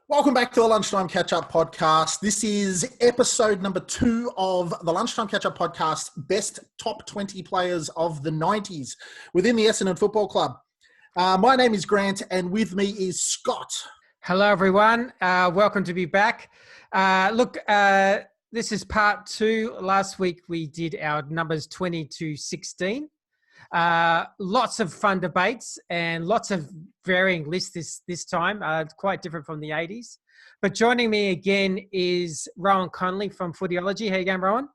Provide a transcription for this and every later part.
Welcome back to the Lunchtime Catch Up podcast. This is episode number 2 of the Lunchtime Catch Up podcast, Best Top 20 Players of the 90s within the Essendon Football Club. My name is Grant and with me is Scott. Hello, everyone. Welcome to be back. This is part 2. Last week we did our numbers 20 to 16. Lots of fun debates and lots of varying lists this time, quite different from the 80s. But joining me again is Rohan Connolly from Footyology. How you going, Rohan?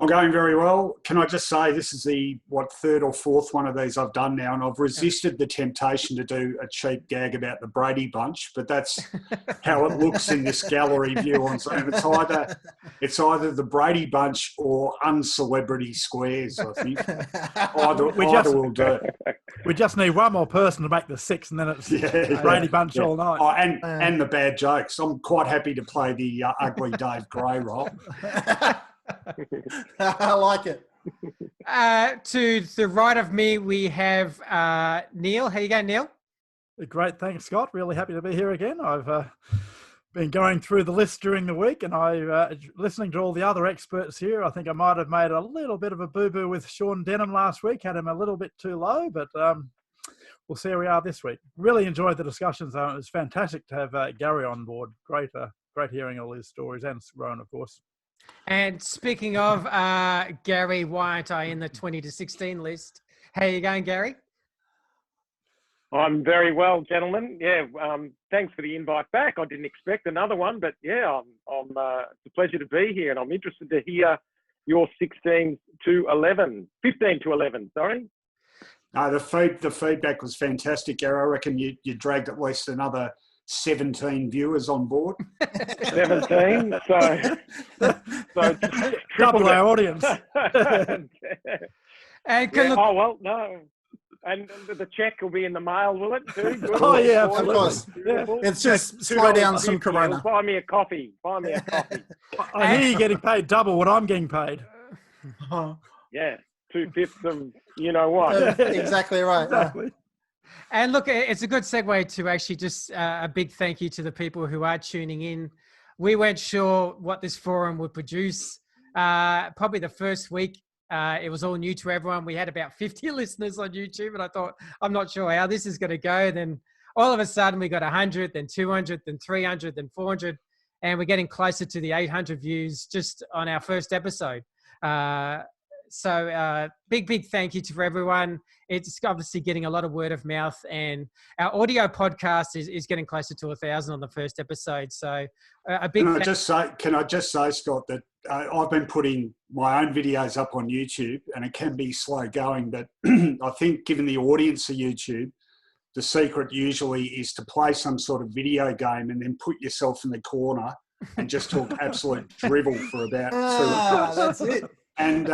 I'm going very well. Can I just say this is the, third or fourth one of these I've done now, and I've resisted the temptation to do a cheap gag about the Brady Bunch, but that's how it looks in this gallery view on Zoom. It's either the Brady Bunch or uncelebrity squares, I think. Either will do. We just need one more person to make the 6, and then it's Brady Bunch all night. Oh, and the bad jokes. I'm quite happy to play the ugly Dave Gray role. I like it. To the right of me, we have Neil. How you going, Neil? Great, thanks, Scott. Really happy to be here again. I've been going through the list during the week, and listening to all the other experts here. I think I might have made a little bit of a boo-boo with Sean Denham last week. Had him a little bit too low, but we'll see where we are this week. Really enjoyed the discussions. It was fantastic to have Gary on board. Great hearing all his stories, and Rohan, of course. And speaking of Gary, why aren't I in the 20 to 16 list? How you going, Gary? I'm very well, gentlemen. Yeah, thanks for the invite back. I didn't expect another one, but yeah, it's a pleasure to be here, and I'm interested to hear your 15 to 11, sorry. No, the feedback was fantastic, Gary. I reckon you dragged at least another 17 viewers on board. 17, so double our audience. And and the check will be in the mail, will it? Too? Good. Oh yeah, of course. Yeah. It's just slow down some Corona. Buy me a coffee. I hear you're getting paid double what I'm getting paid. Yeah, 2/5 of you know what. Exactly right. Exactly. And look, it's a good segue to actually just a big thank you to the people who are tuning in. We weren't sure what this forum would produce. Probably the first week, it was all new to everyone. We had about 50 listeners on YouTube, and I thought, I'm not sure how this is going to go. Then all of a sudden, we got 100, then 200, then 300, then 400, and we're getting closer to the 800 views just on our first episode. So big thank you to everyone. It's obviously getting a lot of word of mouth, and our audio podcast is getting closer to 1,000 on the first episode. So a big. Can I just say, Scott, that I've been putting my own videos up on YouTube, and it can be slow going, but I think given the audience of YouTube, the secret usually is to play some sort of video game and then put yourself in the corner and just talk absolute drivel for about 2 hours. That's it. And,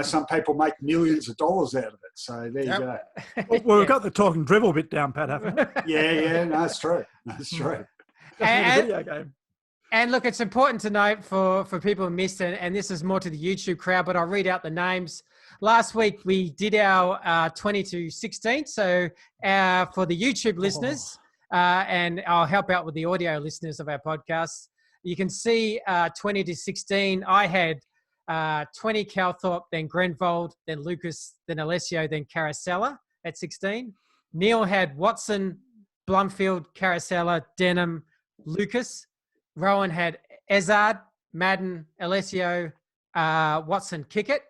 some people make millions of dollars out of it. So there you go. Well, we've got the talking drivel bit down, Pat, haven't we? Yeah, no, that's true. That's true. Video game. And look, it's important to note for people who missed it, and this is more to the YouTube crowd, but I'll read out the names. Last week, we did our 20 to 16. So for the YouTube listeners, and I'll help out with the audio listeners of our podcast, you can see 20 to 16. I had 20 Calthorpe, then Grenvold, then Lucas, then Alessio, then Carousel at 16. Neil had Watson, Blumfield, Carousel, Denham, Lucas. Rohan had Ezard, Madden, Alessio, Watson, Kickett.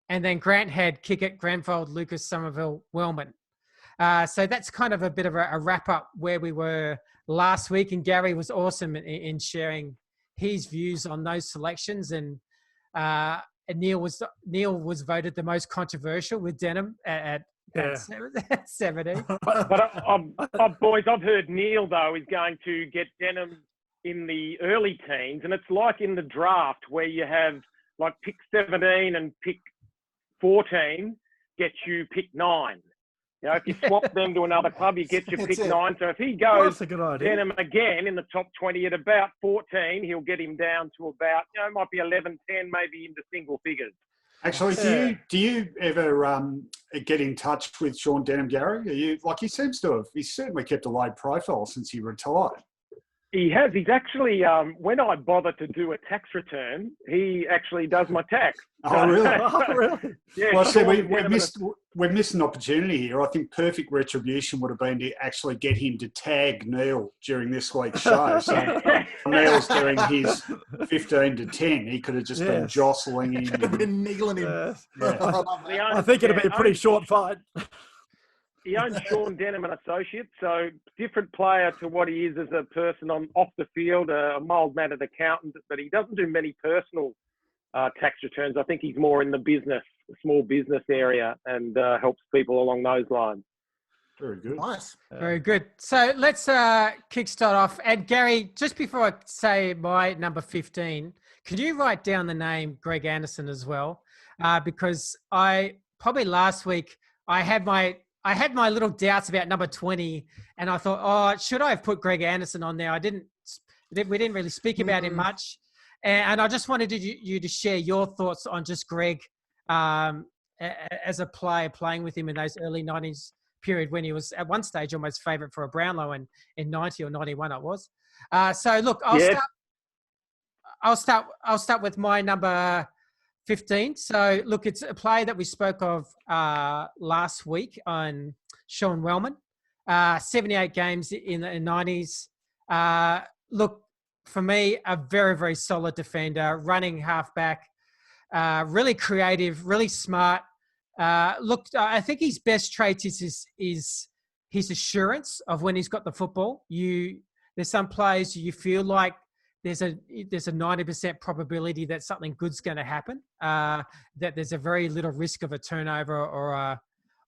And then Grant had Kickett, Grenvold, Lucas, Somerville, Wellman. So that's kind of a bit of a wrap-up where we were last week. And Gary was awesome in sharing his views on those selections, and Neil was voted the most controversial with Denham at 70. But boys, I've heard Neil though is going to get Denham in the early teens, and it's like in the draft where you have like pick 17 and pick 14 gets you pick 9. You know, if you swap them to another club, you get your pick 9. So if he goes Denham again in the top 20 at about 14, he'll get him down to about, might be 11, 10, maybe into single figures. Actually, do you ever get in touch with Sean Denham, Gary? He seems to have, he's certainly kept a low profile since he retired. He has. He's actually, when I bother to do a tax return, he actually does my tax. Oh, really? Oh, really? Yeah. Well, see, Sean we've missed an opportunity here. I think perfect retribution would have been to actually get him to tag Neil during this week's show. So Neil's doing his 15 to 10. He could have just been jostling him. Could have been kneeling him. Yes. Yeah. I think it'd be a pretty short fight. He owns Sean Denham and Associates, so different player to what he is as a person off the field, a mild-mannered accountant, but he doesn't do many personal tax returns. I think he's more in the business, small business area, and helps people along those lines. Very good. Nice. Very good. So let's kickstart off. And Gary, just before I say my number 15, can you write down the name Greg Anderson as well? Because last week I had my little doubts about number 20, and I thought, should I have put Greg Anderson on there? We didn't really speak about him much. And I just wanted you to share your thoughts on just Greg as a player, playing with him in those early 90s period when he was at one stage almost favourite for a Brownlow, and in 90 or 91 it was. So look, I'll start with my number 15. So look, it's a player that we spoke of last week on Sean Wellman. 78 games in the 90s. Look, for me, a very, very solid defender, running halfback, really creative, really smart. Look, I think his best trait is his assurance of when he's got the football. There's some players you feel like there's a 90% probability that something good's going to happen. That there's a very little risk of a turnover or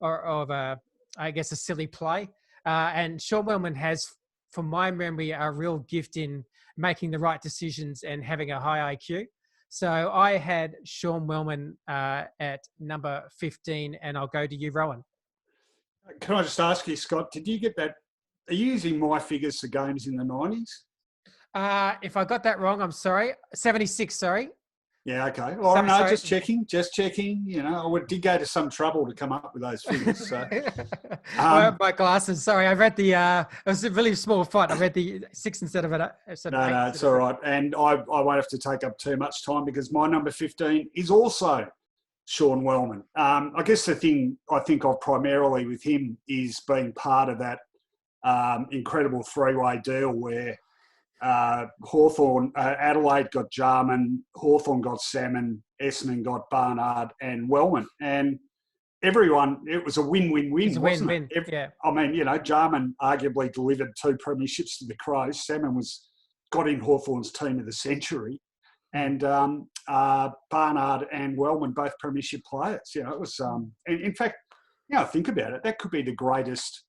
of a silly play. And Sean Wellman has, from my memory, a real gift in making the right decisions and having a high IQ. So I had Sean Wellman at number 15, and I'll go to you, Rohan. Can I just ask you, Scott, did you get that? Are you using my figures for games in the 90s? If I got that wrong, I'm sorry. 76, sorry. Yeah, okay. Well, no, just checking. You know, I did go to some trouble to come up with those figures. So. I have my glasses. Sorry, I read the. It was a really small font. I read the 6 instead of an. No, it's all right. And I won't have to take up too much time because my number 15 is also Sean Wellman. I guess the thing I think of primarily with him is being part of that incredible three-way deal where. Hawthorn, Adelaide got Jarman, Hawthorn got Salmon, Essendon got Barnard and Wellman. And everyone, it was a win-win-win, wasn't it? Yeah. I mean, you know, Jarman arguably delivered 2 premierships to the Crows. Salmon got in Hawthorn's team of the century. And Barnard and Wellman, both premiership players. You know, it was, in fact, you know, think about it, that could be the greatest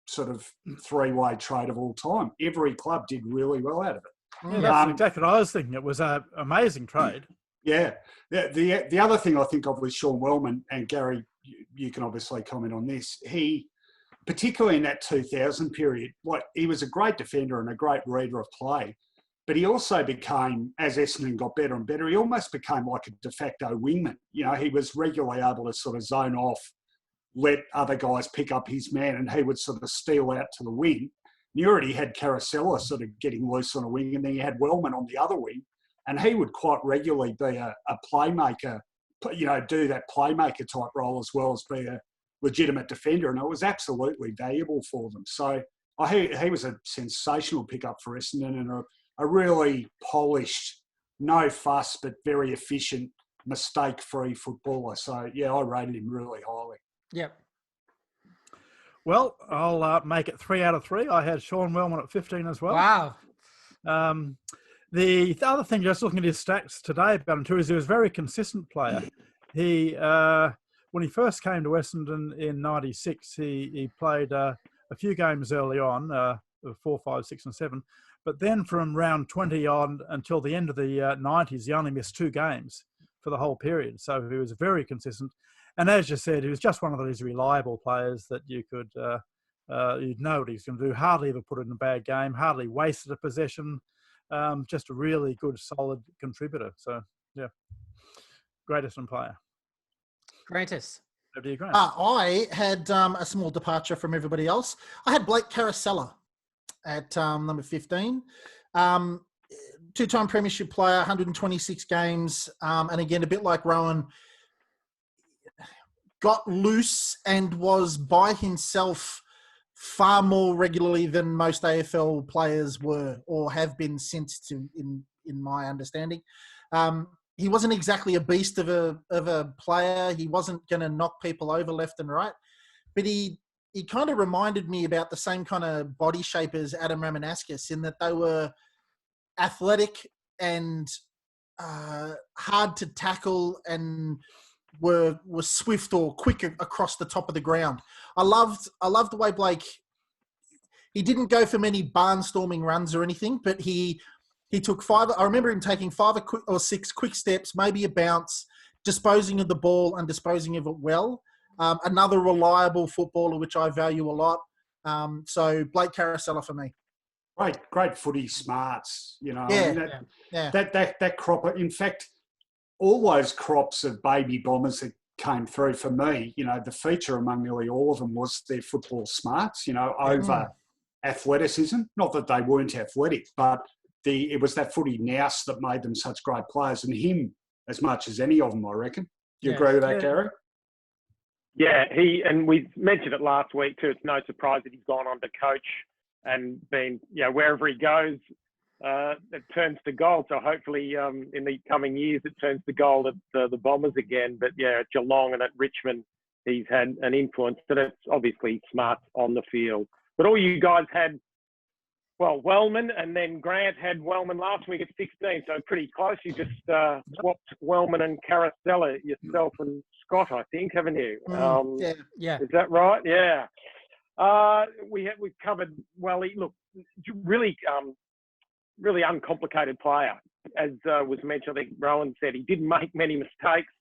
sort of three-way trade of all time. Every club did really well out of it. Yeah, that's exactly what I was thinking. It was an amazing trade. Yeah. The other thing I think of with Sean Wellman, and Gary, you can obviously comment on this, he, particularly in that 2000 period, he was a great defender and a great reader of play, but he also became, as Essendon got better and better, he almost became like a de facto wingman. You know, he was regularly able to sort of zone off, let other guys pick up his man, and he would sort of steal out to the wing. You already had Carousel sort of getting loose on a wing, and then you had Wellman on the other wing, and he would quite regularly be a playmaker, you know, do that playmaker type role as well as be a legitimate defender, and it was absolutely valuable for them. So he was a sensational pickup for Essendon and a really polished, no fuss, but very efficient, mistake-free footballer. So, yeah, I rated him really highly. Yep. Well, I'll make it 3 out of 3. I had Sean Wellman at 15 as well. Wow. The other thing, just looking at his stats today about him too, is he was a very consistent player. He, when he first came to Essendon in 96, he played a few games early on, 4, 5, 6 and 7. But then from round 20 on until the end of the 90s, he only missed 2 games for the whole period. So he was very consistent. And as you said, he was just one of those reliable players that you could, you'd know what he's going to do. Hardly ever put in a bad game, hardly wasted a possession. Just a really good, solid contributor. So, yeah, greatest player. Greatest. Over to you, Grant. I had a small departure from everybody else. I had Blake Carousel at number 15. Two-time premiership player, 126 games. And again, a bit like Rohan, got loose and was by himself far more regularly than most AFL players were or have been since, in my understanding. He wasn't exactly a beast of a player. He wasn't going to knock people over left and right, but he kind of reminded me about the same kind of body shape as Adam Ramanauskas, in that they were athletic and hard to tackle and were swift or quick across the top of the ground. I loved the way Blake, he didn't go for many barnstorming runs or anything, but he took I remember him taking 5 or 6 quick steps, maybe a bounce, disposing of the ball and disposing of it well. Another reliable footballer, which I value a lot. So Blake Carousel for me. Great footy smarts, you know. Yeah, I mean, that crop, in fact, all those crops of baby bombers that came through for me, you know, the feature among nearly all of them was their football smarts, you know, over athleticism. Not that they weren't athletic, but it was that footy nous that made them such great players, and him as much as any of them, I reckon. Do you agree with that, Gary? Yeah, and we mentioned it last week too. It's no surprise that he's gone on to coach and been, you know, wherever he goes, it turns to gold. So hopefully in the coming years, it turns to gold at the Bombers again. But yeah, at Geelong and at Richmond, he's had an influence. And it's obviously smart on the field. But all you guys had, well, Wellman, and then Grant had Wellman last week at 16. So pretty close. You just swapped Wellman and Carousel, yourself and Scott, I think, haven't you? Yeah. Is that right? Yeah. We've covered, well, look, really uncomplicated player. As was mentioned, I think Rohan said, he didn't make many mistakes.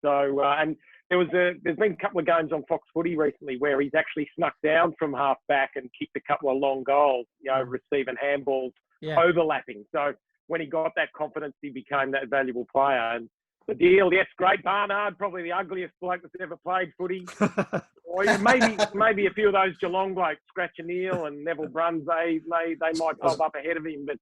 So, and there's been a couple of games on Fox Footy recently where he's actually snuck down from half back and kicked a couple of long goals, you know, receiving handballs, overlapping. So when he got that confidence, he became that valuable player. And the deal, yes, great. Barnard, probably the ugliest bloke that's ever played footy. Or maybe a few of those Geelong blokes, Scratch and Neil and Neville Bruns, they might pop up ahead of him. But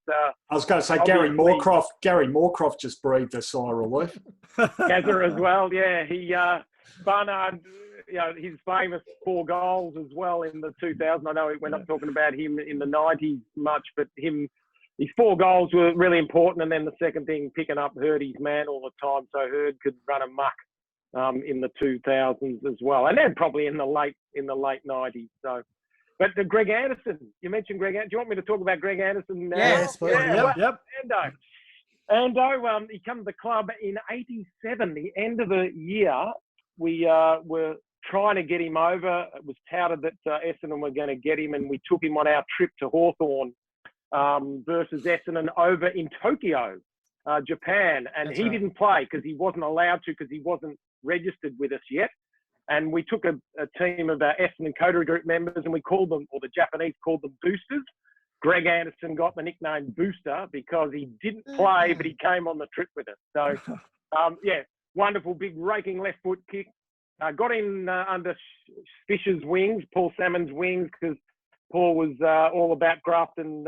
I was going to say Gary Moorcroft just breathed a sigh of relief. Gazza as well, yeah. Barnard, you know, his famous 4 goals as well in the 2000. I know we're not talking about him in the 90s much, but his 4 goals were really important. And then the second thing, picking up Hurdy's man all the time, so Hurd could run amok in the 2000s as well, and then probably in the late 90s. So, but Greg Anderson, you mentioned Greg. Do you want me to talk about Greg Anderson now? Yes, please. Yep. Ando, he came to the club in '87. The end of the year, we were trying to get him over. It was touted that Essendon were going to get him, and we took him on our trip to Hawthorn versus Essendon over in Tokyo, Japan. And he didn't play because he wasn't allowed to, because he wasn't registered with us yet. And we took a team of our Essendon Coterie Group members, and we called them, or the Japanese called them, boosters. Greg Anderson got the nickname Booster because he didn't play, but he came on the trip with us. So, wonderful big raking left foot kick. Got in under Fisher's wings, Paul Salmon's wings, because Paul was all about graft and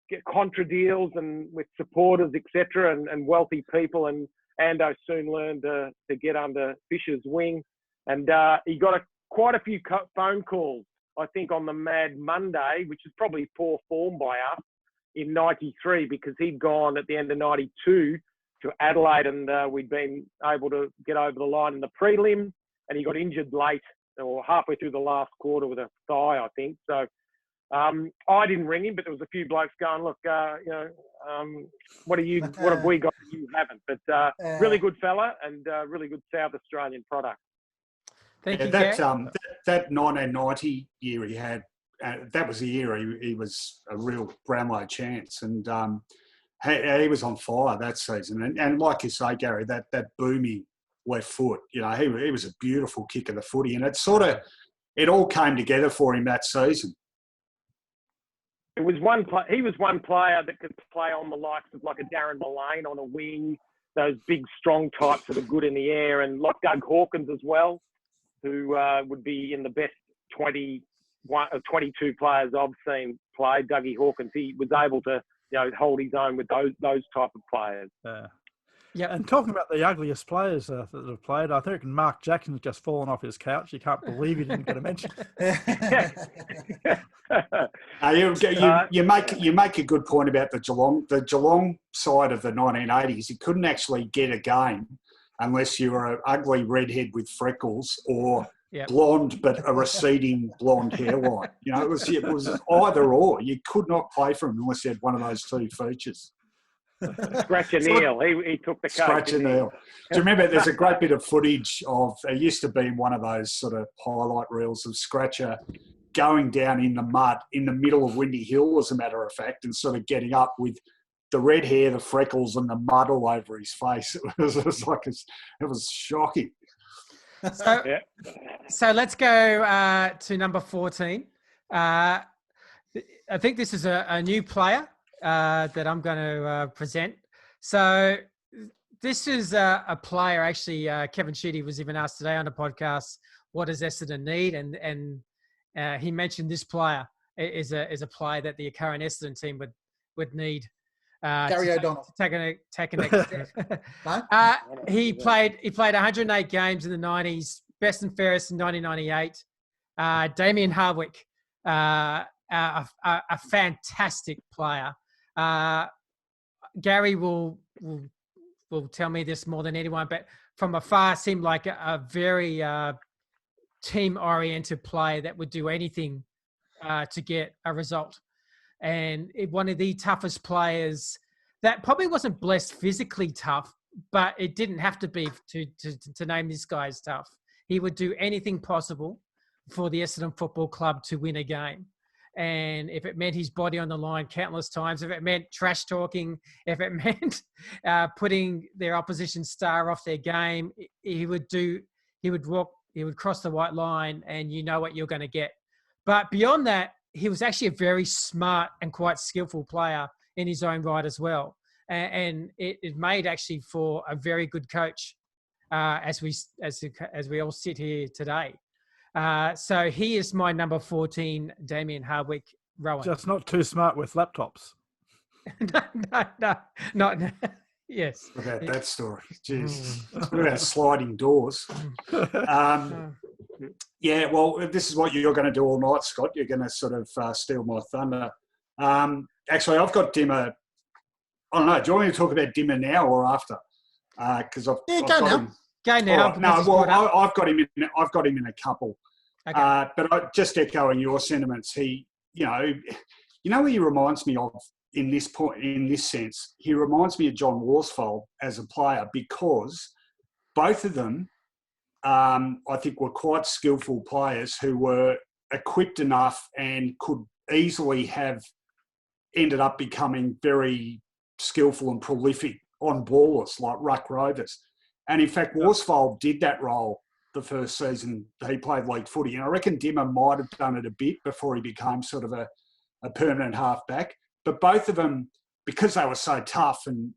get contra deals and with supporters, etc., and wealthy people. And Ando soon learned to get under Fisher's wing, and he got quite a few phone calls, I think, on the Mad Monday, which is probably poor form by us in '93, because he'd gone at the end of '92 to Adelaide, and we'd been able to get over the line in the prelim, and he got injured late or halfway through the last quarter with a thigh, I think. So I didn't ring him, but there was a few blokes going, look, what have we got that you haven't? But really good fella, and really good South Australian product. Thank you, that 1990 year he had, that was the year he was a real Brownlow chance, and he was on fire that season. And like you say, Gary, that boomy left foot, you know, he was a beautiful kick of the footy, and it all came together for him that season. He was one player that could play on the likes of like a Darren Mullane on a wing, those big strong types that are good in the air, and like Doug Hawkins as well, who would be in the best 21 or 22 players I've seen play. Dougie Hawkins, he was able to hold his own with those type of players. Yeah, and talking about the ugliest players that have played, I think Mark Jackson's just fallen off his couch. You can't believe he didn't get a mention. You make a good point about the Geelong side of the 1980s. You couldn't actually get a game unless you were an ugly redhead with freckles or blonde but a receding blonde hairline. It was either or. You could not play for him unless you had one of those two features. Scratcher Neil, he took the coach. Scratcher Neil. Do you remember? There's a great bit of footage of. It used to be in one of those sort of highlight reels of Scratcher going down in the mud in the middle of Windy Hill, as a matter of fact, and sort of getting up with the red hair, the freckles, and the mud all over his face. It was shocking. So let's go to number 14. I think this is a new player that I'm going to present. So this is a player, actually, Kevin Sheedy was even asked today on the podcast, what does Essendon need? And he mentioned this player is a player that the current Essendon team would need. Gary O'Donnell. Take a next step. No? He played 108 games in the 90s, best and fairest in 1998. Damian Hardwick, a fantastic player. Gary will tell me this more than anyone, but from afar seemed like a very team-oriented player that would do anything to get a result. And one of the toughest players that probably wasn't blessed physically tough, but it didn't have to be to name this guy as tough. He would do anything possible for the Essendon Football Club to win a game. And if it meant his body on the line countless times, if it meant trash talking, if it meant putting their opposition star off their game, he would cross the white line and you know what you're going to get. But beyond that, he was actually a very smart and quite skillful player in his own right as well. And it made actually for a very good coach as we all sit here today. So he is my number 14, Damian Hardwick, Rohan. Just not too smart with laptops. No, not. Yes. About that story. Jeez. It's about sliding doors. Yeah, well, this is what you're going to do all night, Scott. You're going to sort of steal my thunder. Actually, I've got Dimmer. I don't know. Do you want me to talk about Dimmer now or after? Because go now. Go now. Right. No, well, I've got him in a couple. Okay. But just echoing your sentiments, he, who he reminds me of in this sense. He reminds me of John Worsfold as a player because both of them, I think, were quite skillful players who were equipped enough and could easily have ended up becoming very skillful and prolific on ballers like ruck rovers. And in fact, Worsfold did that role the first season he played league footy. And I reckon Dimmer might have done it a bit before he became sort of a permanent halfback. But both of them, because they were so tough and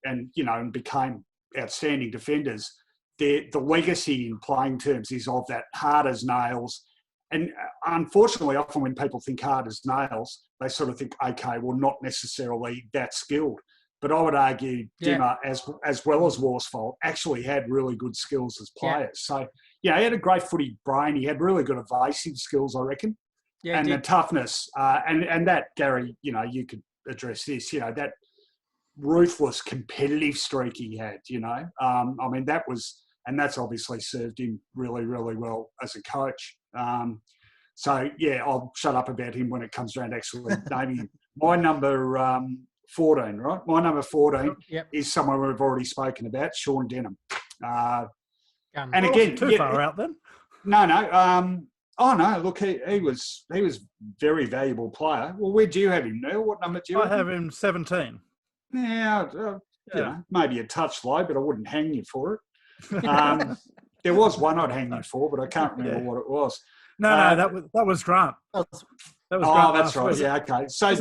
became outstanding defenders, the legacy in playing terms is of that hard as nails. And unfortunately, often when people think hard as nails, they sort of think, okay, well, not necessarily that skilled. But I would argue Dimmer, as well as Worsfold, actually had really good skills as players. Yeah. So, he had a great footy brain. He had really good evasive skills, I reckon. Yeah, and the toughness. And that, Gary, you could address this, that ruthless competitive streak he had, that's obviously served him really, really well as a coach. I'll shut up about him when it comes around actually naming him. My number 14, right? My number 14 is someone we've already spoken about, Sean Denham. And again, too far out then. No. Look, he was very valuable player. Well, where do you have him, Neil? What number do you have? I have him 17. Yeah, maybe a touch low, but I wouldn't hang you for it. There was one I'd hang you for, but I can't remember what it was. No, that was Grant. That was Grant that's right. Yeah, okay. So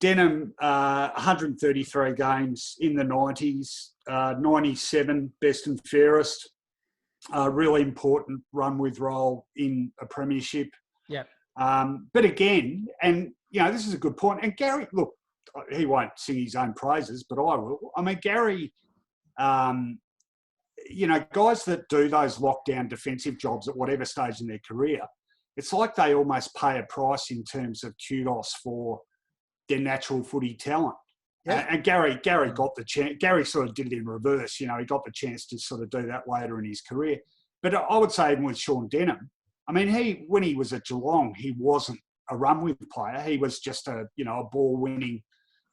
Denham, 133 games in the 90s, 97 best and fairest. Really important run with role in a premiership. Yeah. But again, and this is a good point. And Gary, look, he won't sing his own praises, but I will. I mean, Gary, you know, guys that do those lockdown defensive jobs at whatever stage in their career, it's like they almost pay a price in terms of kudos for their natural footy talent. Yeah. And Gary got the chance. Gary sort of did it in reverse. You know, he got the chance to sort of do that later in his career. But I would say even with Sean Denham, I mean, when he was at Geelong, he wasn't a run-with player. He was just a ball-winning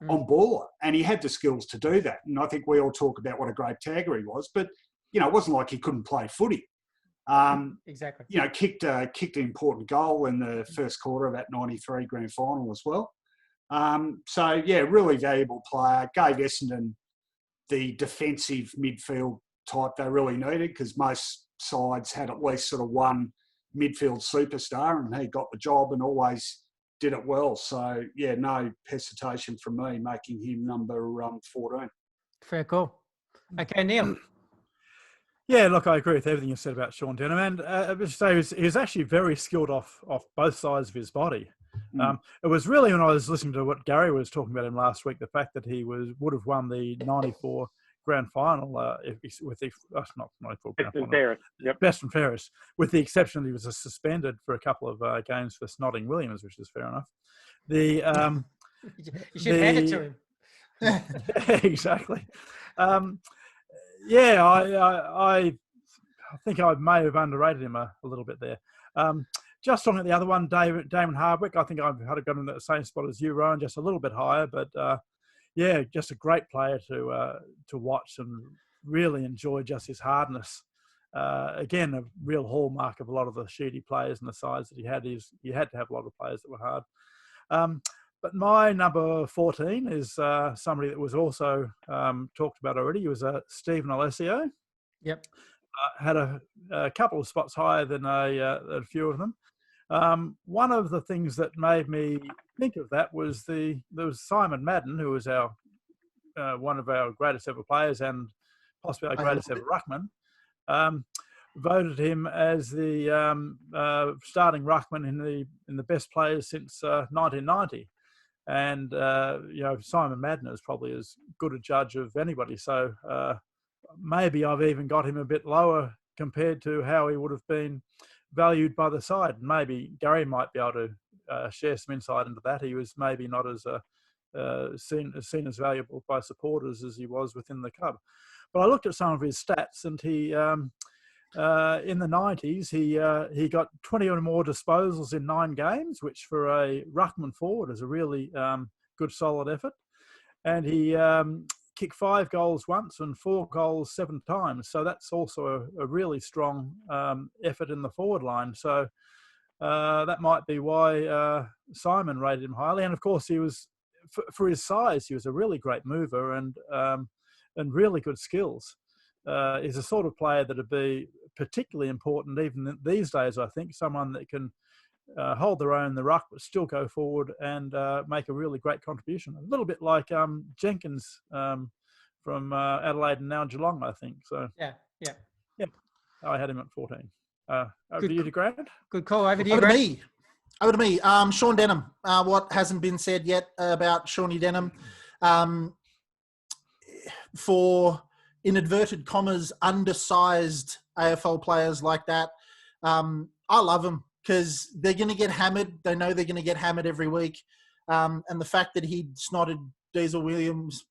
on-baller. And he had the skills to do that. And I think we all talk about what a great tagger he was. But, you know, it wasn't like he couldn't play footy. Exactly. You know, kicked an important goal in the first quarter of that 93 grand final as well. So, yeah, really valuable player. Gave Essendon the defensive midfield type they really needed because most sides had at least sort of one midfield superstar, and he got the job and always did it well. So, yeah, no hesitation from me making him number 14. Fair call. Okay, Neil. Yeah, look, I agree with everything you said about Sean Denham, and I would say he was actually very skilled off both sides of his body. It was really when I was listening to what Gary was talking about him last week, the fact that he would have won the 94 grand final with the not 94 grand final, Ferris. Yep. Best and fairest, with the exception that he was suspended for a couple of games for snotting Williams, which is fair enough. You should hand it to him. Exactly. Yeah, I think I may have underrated him a little bit there. Just on the other one, Damon Hardwick, I think I've had got him in the same spot as you, Rohan, just a little bit higher. But, yeah, just a great player to watch and really enjoy just his hardness. Again, a real hallmark of a lot of the shooty players and the size that he had is you had to have a lot of players that were hard. But my number 14 is somebody that was also talked about already. He was Stephen Alessio. Yep. Had a couple of spots higher than a few of them. One of the things that made me think of that was there was Simon Madden, who was our one of our greatest ever players and possibly our greatest ever ruckman. Voted him as the starting ruckman in the best players since 1990. And, you know, Simon Madden is probably as good a judge of anybody. So maybe I've even got him a bit lower compared to how he would have been valued by the side. Maybe Gary might be able to share some insight into that. He was maybe not as seen as valuable by supporters as he was within the club. But I looked at some of his stats, and he in the 90s, he got 20 or more disposals in 9 games, which for a ruckman forward is a really good, solid effort. And he kicked 5 goals once and 4 goals 7 times. So that's also a really strong effort in the forward line. So that might be why Simon rated him highly. And of course, he was, for his size, he was a really great mover and really good skills. Is a sort of player that would be particularly important even these days, I think. Someone that can hold their own in the ruck but still go forward and make a really great contribution. A little bit like Jenkins from Adelaide and now Geelong, I think. So yeah. I had him at 14. Over to you, Grant. Good call. Over to you, Grant. Over to me. Sean Denham. What hasn't been said yet about Shawnee Denham? For in inverted commas, undersized AFL players like that, I love them because they're going to get hammered. They know they're going to get hammered every week. And the fact that he snotted Diesel Williams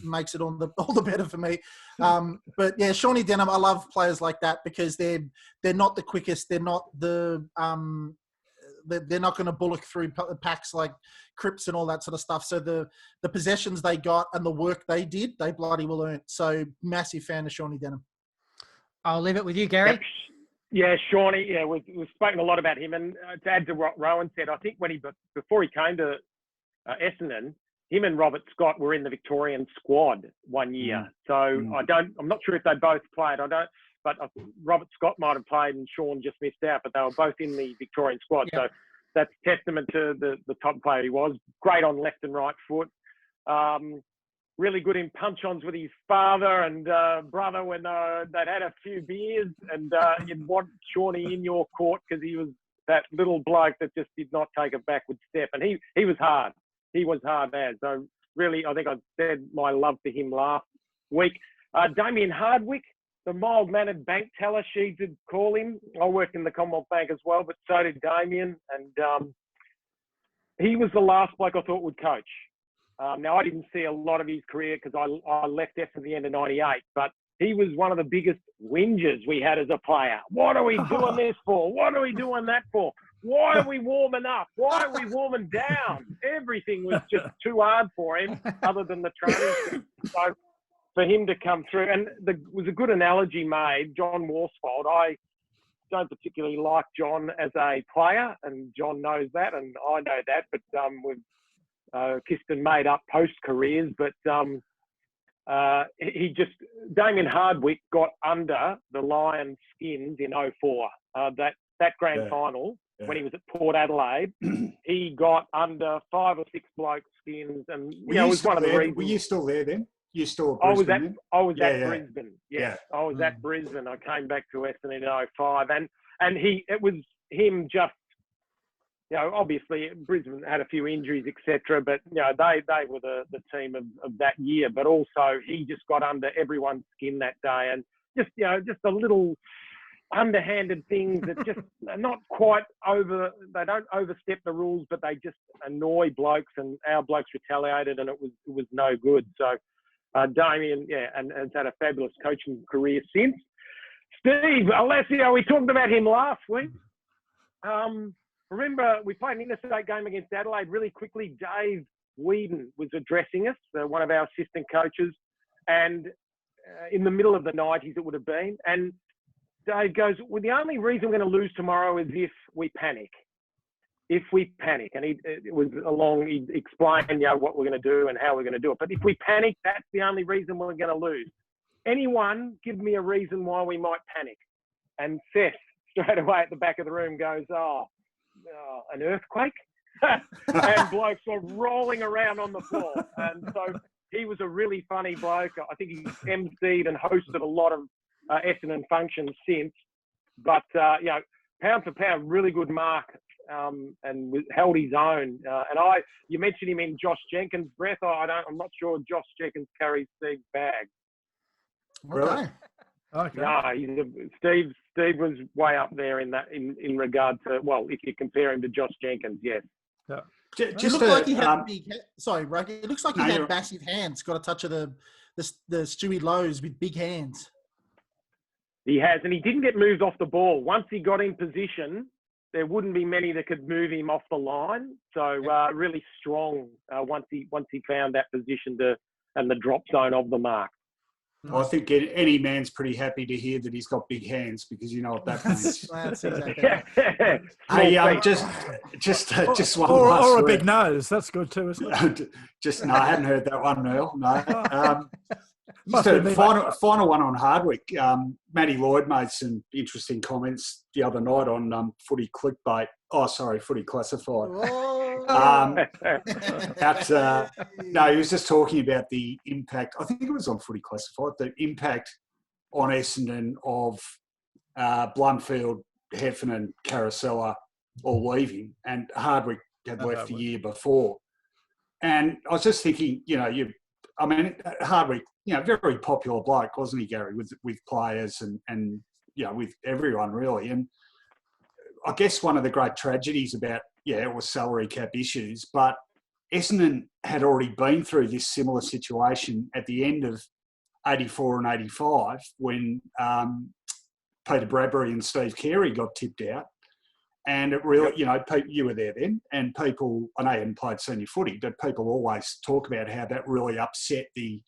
makes it all the better for me. But yeah, Shawnee Denham, I love players like that because they're not the quickest. They're not they're not going to bullock through packs like Cripps and all that sort of stuff. So the possessions they got and the work they did, they bloody well earned. So massive fan of Shawnee Denham. I'll leave it with you, Gary. Yep. Yeah, Shawnee. Yeah, we've spoken a lot about him. And to add to what Rohan said, I think before he came to Essendon, him and Robert Scott were in the Victorian squad one year. So I'm not sure if they both played. But Robert Scott might have played and Sean just missed out, but they were both in the Victorian squad. Yep. So that's testament to the top player he was. Great on left and right foot. Really good in punch-ons with his father and brother when they'd had a few beers. And you'd want Shawnee in your court because he was that little bloke that just did not take a backward step. And he was hard. he was hard as. So really, I think I said my love for him last week. Damian Hardwick, the mild-mannered bank teller, she did call him. I worked in the Commonwealth Bank as well, but so did Damian. And he was the last bloke I thought would coach. Now, I didn't see a lot of his career because I left Essendon at the end of 98, but he was one of the biggest whingers we had as a player. What are we doing this for? What are we doing that for? Why are we warming up? Why are we warming down? Everything was just too hard for him other than the training. So for him to come through, and there was a good analogy made, John Worsfold. I don't particularly like John as a player, and John knows that, and I know that, but we've kissed and made up post-careers, but Damian Hardwick got under the Lions' skins in 04. That grand final, when he was at Port Adelaide, he got under 5 or 6 blokes' skins, and it was one of the reasons. Were you still there then? You still at Brisbane? I was at Brisbane. Yes, I was at Brisbane. I came back to Essendon in 05, and it was him just. Obviously Brisbane had a few injuries, etc. But they were the team of that year. But also he just got under everyone's skin that day, and just a little underhanded things that just are not quite over. They don't overstep the rules, but they just annoy blokes, and our blokes retaliated, and it was no good. So Damien, and has had a fabulous coaching career since. Steve, Alessio, we talked about him last week. Remember, we played an interstate game against Adelaide really quickly. Dave Whedon was addressing us, one of our assistant coaches, and in the middle of the 90s it would have been. And Dave goes, well, the only reason we're going to lose tomorrow is if we panic. If we panic. And he explained what we're going to do and how we're going to do it. But if we panic, that's the only reason we're going to lose. Anyone give me a reason why we might panic? And Seth, straight away at the back of the room, goes, an earthquake? And blokes were rolling around on the floor. And so he was a really funny bloke. I think he emceed and hosted a lot of Essendon functions since. But, pound for pound, really good mark, and held his own. And you mentioned him in Josh Jenkins' breath. I'm not sure Josh Jenkins carries Steve's bag. Okay. Okay. No, Steve was way up there in that in regard to, well, if you compare him to Josh Jenkins, yes. Yeah. It looks like he had sorry, Ruggy. It looks like he had massive hands. Got a touch of the Stewie Lowe's with big hands. He has, and he didn't get moved off the ball. Once he got in position, there wouldn't be many that could move him off the line. So really strong once he found that position and the drop zone of the mark. I think any man's pretty happy to hear that he's got big hands, because you know what that means. That's exactly Hey, just one or last a word. big nose. That's good too, isn't it? No, I hadn't heard that one, Earl. No. Must Just be a final one on Hardwick. Matty Lloyd made some interesting comments the other night on Footy Clickbait. Oh, sorry, Footy Classified. No, he was just talking about the impact. I think it was on Footy Classified. The impact on Essendon of Blundfield, Heffernan, Carousel all leaving, and Hardwick had left the year before. And I was just thinking, Hardwick, very popular bloke, wasn't he, Gary, with players and with everyone really. And I guess one of the great tragedies about, it was salary cap issues, but Essendon had already been through this similar situation at the end of 84 and 85 when Peter Bradbury and Steve Carey got tipped out. And it really, you were there then, and people, I know you hadn't played senior footy, but people always talk about how that really upset the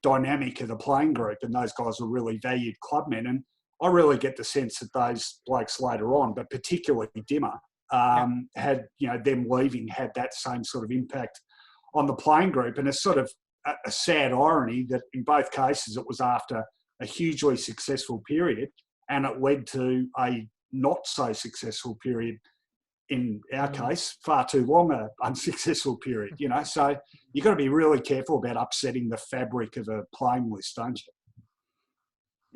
dynamic of the playing group, and those guys were really valued clubmen. And I really get the sense that those blokes later on, but particularly Dimmer, had, them leaving had that same sort of impact on the playing group. And it's sort of a sad irony that in both cases it was after a hugely successful period, and it led to a not so successful period, in our case, far too long a unsuccessful period, So you've got to be really careful about upsetting the fabric of a playing list, don't you?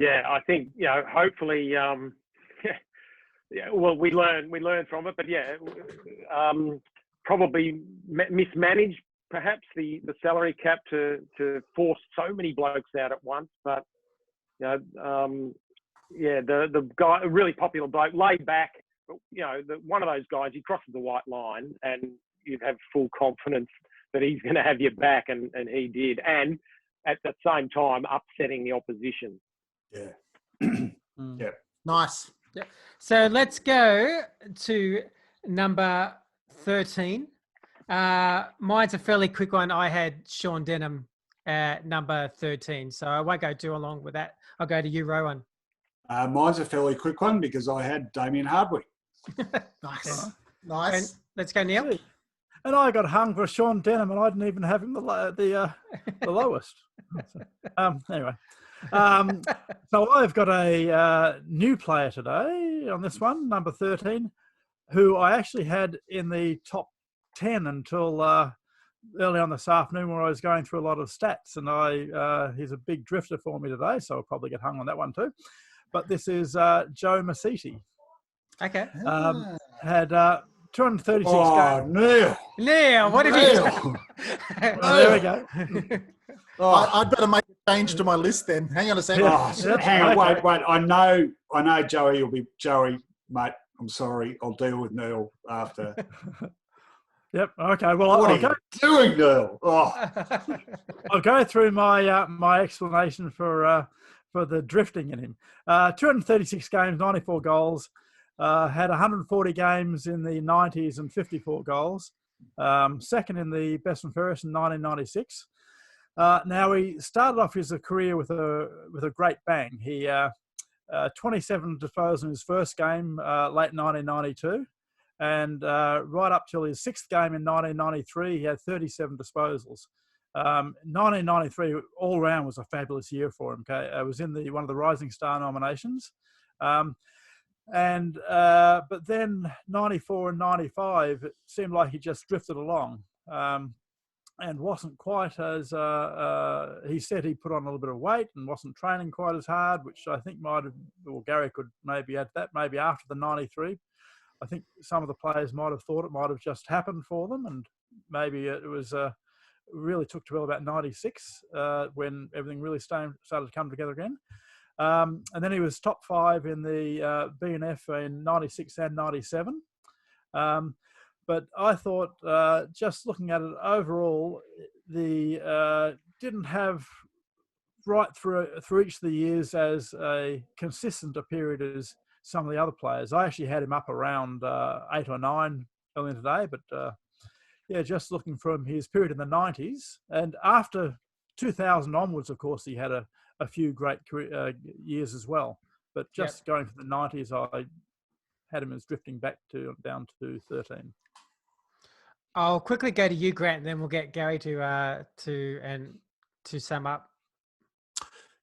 Yeah, I think, hopefully, well, we learn from it, but probably mismanaged perhaps the salary cap to force so many blokes out at once. But the guy, a really popular bloke, laid back. One of those guys, he crosses the white line, and you'd have full confidence that he's going to have your back, and he did. And at the same time, upsetting the opposition. Yeah. Yeah. Nice. Yeah. So let's go to number 13. Mine's a fairly quick one. I had Sean Denham at number 13, so I won't go too along with that. I'll go to you, Rohan. Mine's a fairly quick one because I had Damian Hardwick. Nice. Nice. And let's go, Neil. And I got hung for Sean Denham, and I didn't even have him the lowest. Anyway, so I've got a new player today on this one, number 13, who I actually had in the top 10 until early on this afternoon, where I was going through a lot of stats, and he's a big drifter for me today, so I'll probably get hung on that one too. But this is Joe Musashi. Okay. Had 236 games. Oh, Neil, what have you Neil. There we go. I'd better make a change to my list then. Hang on a second. Hang on, wait. I know Joey will be Joey, mate. I'm sorry. I'll deal with Neil after. Yep. Okay. Well, What are you doing, Neil? Oh. I'll go through my my explanation for the drifting in him. 236 games, 94 goals. Had 140 games in the 90s and 54 goals. Second in the best and fairest in 1996. Now he started off his career with a great bang. He 27 disposals in his first game, late 1992, and right up till his sixth game in 1993, he had 37 disposals. 1993 all round was a fabulous year for him. Okay, it was in one of the Rising Star nominations. But then 94 and 95, it seemed like he just drifted along and wasn't quite as, he said he put on a little bit of weight and wasn't training quite as hard, which I think Gary could maybe add that, maybe after the 93. I think some of the players might have thought it might have just happened for them, and maybe it was really took to about 96 when everything really started to come together again. And then he was top 5 in the BNF in 96 and 97. But I thought, just looking at it overall, the didn't have right through each of the years as a consistent a period as some of the other players. I actually had him up around 8 or 9 earlier today, but just looking from his period in the 90s. And after 2000 onwards, of course, he had a few great years as well. But just going from the 90s, I had him as drifting back down to 13. I'll quickly go to you, Grant, and then we'll get Gary to sum up.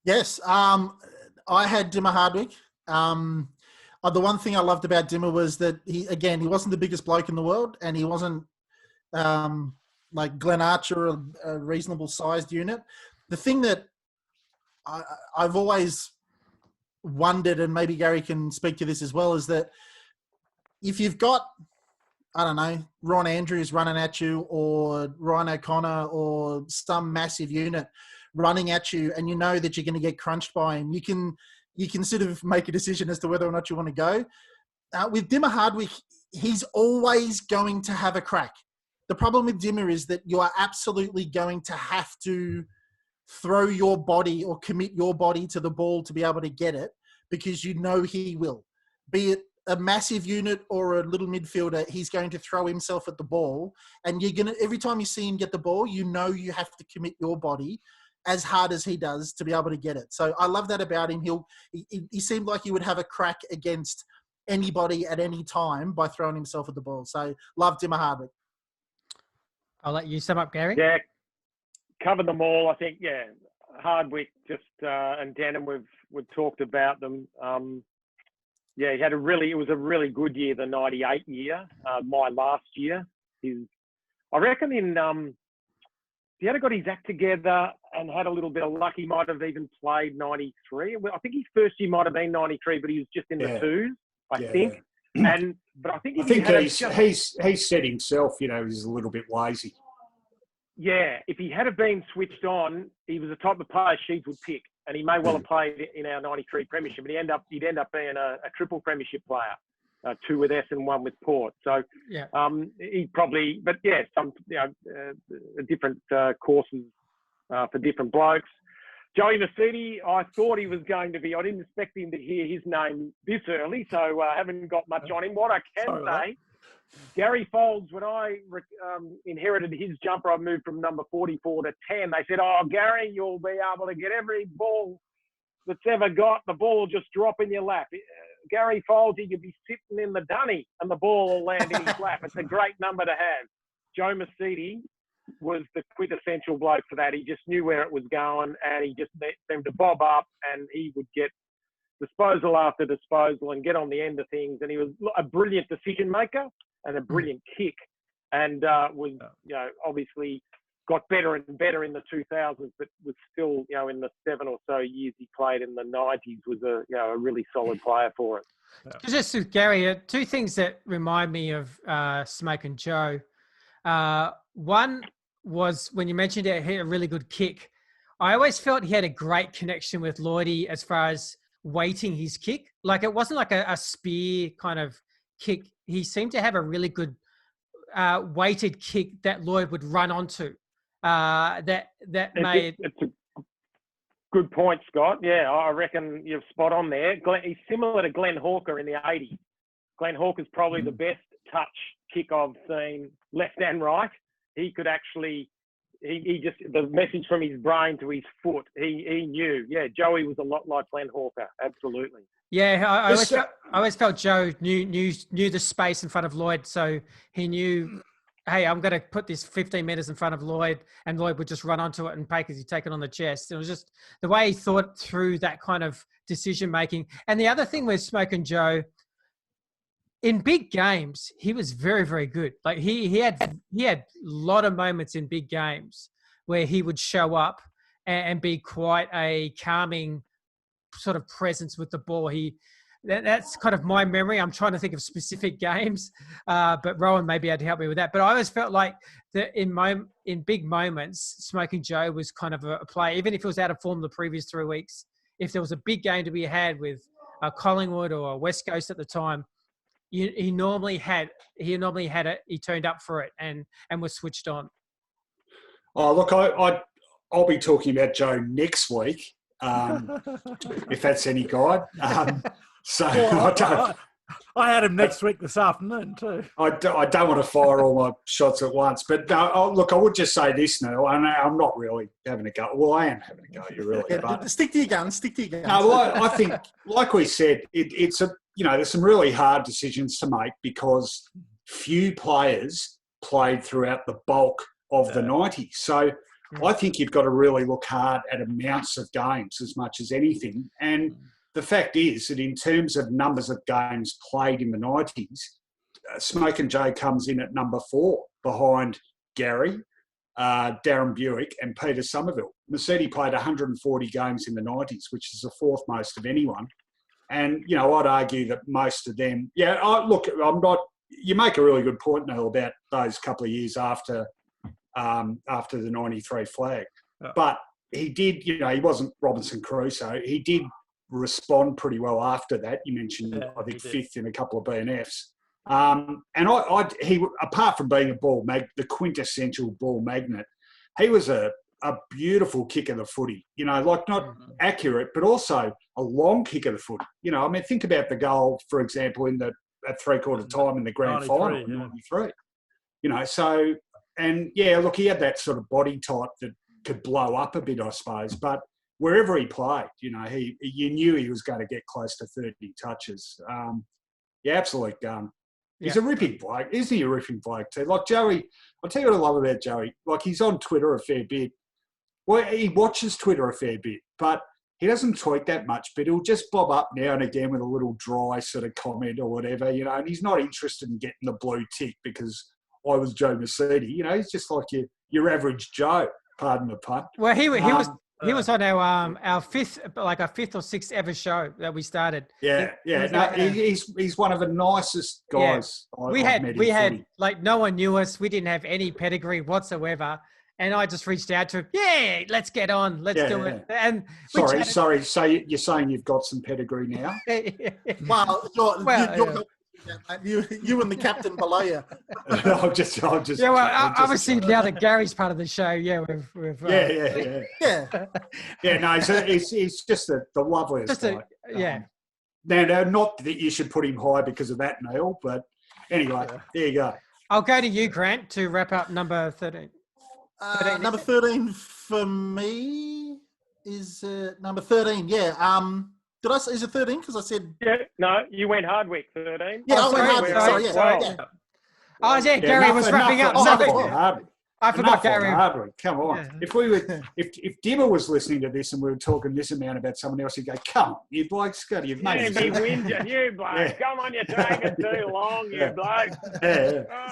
Yes, I had Dimmer Hardwick. The one thing I loved about Dimmer was that he wasn't the biggest bloke in the world, and he wasn't like Glenn Archer, a reasonable sized unit. The thing that I've always wondered, and maybe Gary can speak to this as well, is that if you've got, I don't know, Ron Andrews running at you, or Ryan O'Connor, or some massive unit running at you, and you know that you're going to get crunched by him, you can sort of make a decision as to whether or not you want to go. With Dimmer Hardwick, he's always going to have a crack. The problem with Dimmer is that you are absolutely going to have to throw your body or commit your body to the ball to be able to get it, because you know he will. Be it a massive unit or a little midfielder, he's going to throw himself at the ball, and you're gonna, every time you see him get the ball, you know you have to commit your body as hard as he does to be able to get it. So I love that about him. He seemed like he would have a crack against anybody at any time by throwing himself at the ball. So love Dimmer Hardwick. I'll let you sum up, Gary. Yeah, covered them all. I think, Hardwick and Denham, we've talked about them. He had it was a really good year, the 98 year, my last year. I reckon if he had got his act together and had a little bit of luck, he might have even played 93. I think his first year might have been 93, but he was just in the twos, I think. And But I think he's said himself, he's a little bit lazy. Yeah, if he had been switched on, he was the type of player Sheeds would pick, and he may well have played in our '93 premiership, but he'd end up being a triple premiership player, 2 with Essendon, 1 with Port. So he probably, but yeah, some different courses for different blokes. Joey Musashi, I thought he was going to be. I didn't expect him to hear his name this early, so I haven't got much on him. What I can say. Gary Folds, when I inherited his jumper, I moved from number 44 to 10. They said, "Oh, Gary, you'll be able to get every ball that's ever got. The ball will just drop in your lap." Gary Folds, he could be sitting in the dunny and the ball will land in his lap. It's a great number to have. Joe Musashi was the quintessential bloke for that. He just knew where it was going, and he just seemed to bob up, and he would get disposal after disposal and get on the end of things. And he was a brilliant decision maker and a brilliant kick, and was obviously got better and better in the 2000s, but was still in the 7 or so years he played in the 90s was a really solid player for us. Just with Gary, 2 things that remind me of Smoke and Joe. One was when you mentioned it, he had a really good kick. I always felt he had a great connection with Lloydie as far as weighting his kick. Like it wasn't like a spear kind of kick. He seemed to have a really good weighted kick that Lloyd would run onto. It's a good point, Scott. Yeah, I reckon you're spot on there. He's similar to Glenn Hawker in the 80s. Glenn Hawker's probably the best touch kick I've seen, left and right. He could actually, he just, the message from his brain to his foot, he knew. Yeah, Joey was a lot like Glenn Hawker, absolutely. Yeah, I always felt Joe knew the space in front of Lloyd, so he knew, hey, I'm going to put this 15 metres in front of Lloyd, and Lloyd would just run onto it and pay because he'd taken on the chest. It was just the way he thought through that kind of decision making. And the other thing with Smoke and Joe, in big games, he was very, very good. Like he had a lot of moments in big games where he would show up and be quite a calming sort of presence with the ball. That's kind of my memory. I'm trying to think of specific games, but Rohan may be able to help me with that. But I always felt like that in big moments, Smoking Joe was kind of a player, even if it was out of form the previous 3 weeks. If there was a big game to be had with Collingwood or West Coast at the time, he normally had it. He turned up for it and was switched on. Oh, look, I'll be talking about Joe next week, if that's any guide. I had him next week this afternoon too. I don't want to fire all my shots at once, but look, I would just say this now. I'm not really having a go. Well, I am having a go. You really, but stick to your guns. No, well, I think, like we said, it's there's some really hard decisions to make because few players played throughout the bulk of the 90s. So I think you've got to really look hard at amounts of games as much as anything. And the fact is that in terms of numbers of games played in the 90s, Smoke and Joe comes in at number 4 behind Gary, Darren Buick and Peter Somerville. Musashi played 140 games in the 90s, which is the 4th most of anyone. And, I'd argue that most of them... You make a really good point, Neil, about those couple of years after the 93 flag. Oh. But he did, he wasn't Robinson Crusoe. He did respond pretty well after that. You mentioned, I think, 5th in a couple of BNFs. And he, apart from being the quintessential ball magnet, he was a beautiful kick of the footy, not accurate, but also a long kick of the footy. Think about the goal, for example, at 3/4 time in the grand final in 93. He had that sort of body type that could blow up a bit, I suppose, but wherever he played, you knew he was going to get close to 30 touches. Absolute gun. He's a ripping bloke. Isn't he a ripping bloke too? Like Joey, I'll tell you what I love about Joey. Like he's on Twitter a fair bit. Well, he watches Twitter a fair bit, but he doesn't tweet that much, but he'll just bob up now and again with a little dry sort of comment or whatever, and he's not interested in getting the blue tick because I was Joe Musashi. He's just like your average Joe, pardon the pun. Well, he He was on our fifth or sixth ever show that we started. Yeah, no, he's one of the nicest guys I've met. We had like no one knew us. We didn't have any pedigree whatsoever. And I just reached out to him. Yeah, let's get on. Let's do it. And sorry. So you're saying you've got some pedigree now? Well, you and the captain below you. I'll just. Yeah, well, obviously now that Gary's part of the show, yeah, we've yeah. No, it's just the loveliest guy. Yeah. Now, not that you should put him high because of that, Neil, but anyway, there you go. I'll go to you, Grant, to wrap up number 13. Number 13 for me is number 13. Yeah. Did I say is it 13? Because I said. Yeah. No, you went Hardwick 13. Yeah, I went Hardwick. Sorry. Yeah. Oh, yeah. Gary was wrapping up. I forgot Gary. Hardwick. Come on. Yeah. If we were, if Dimmer was listening to this and we were talking this amount about someone else, he'd go, "Come on, you bloke, Scotty, you've made it." You bloke. Yeah. Come on, you're taking too long, you bloke.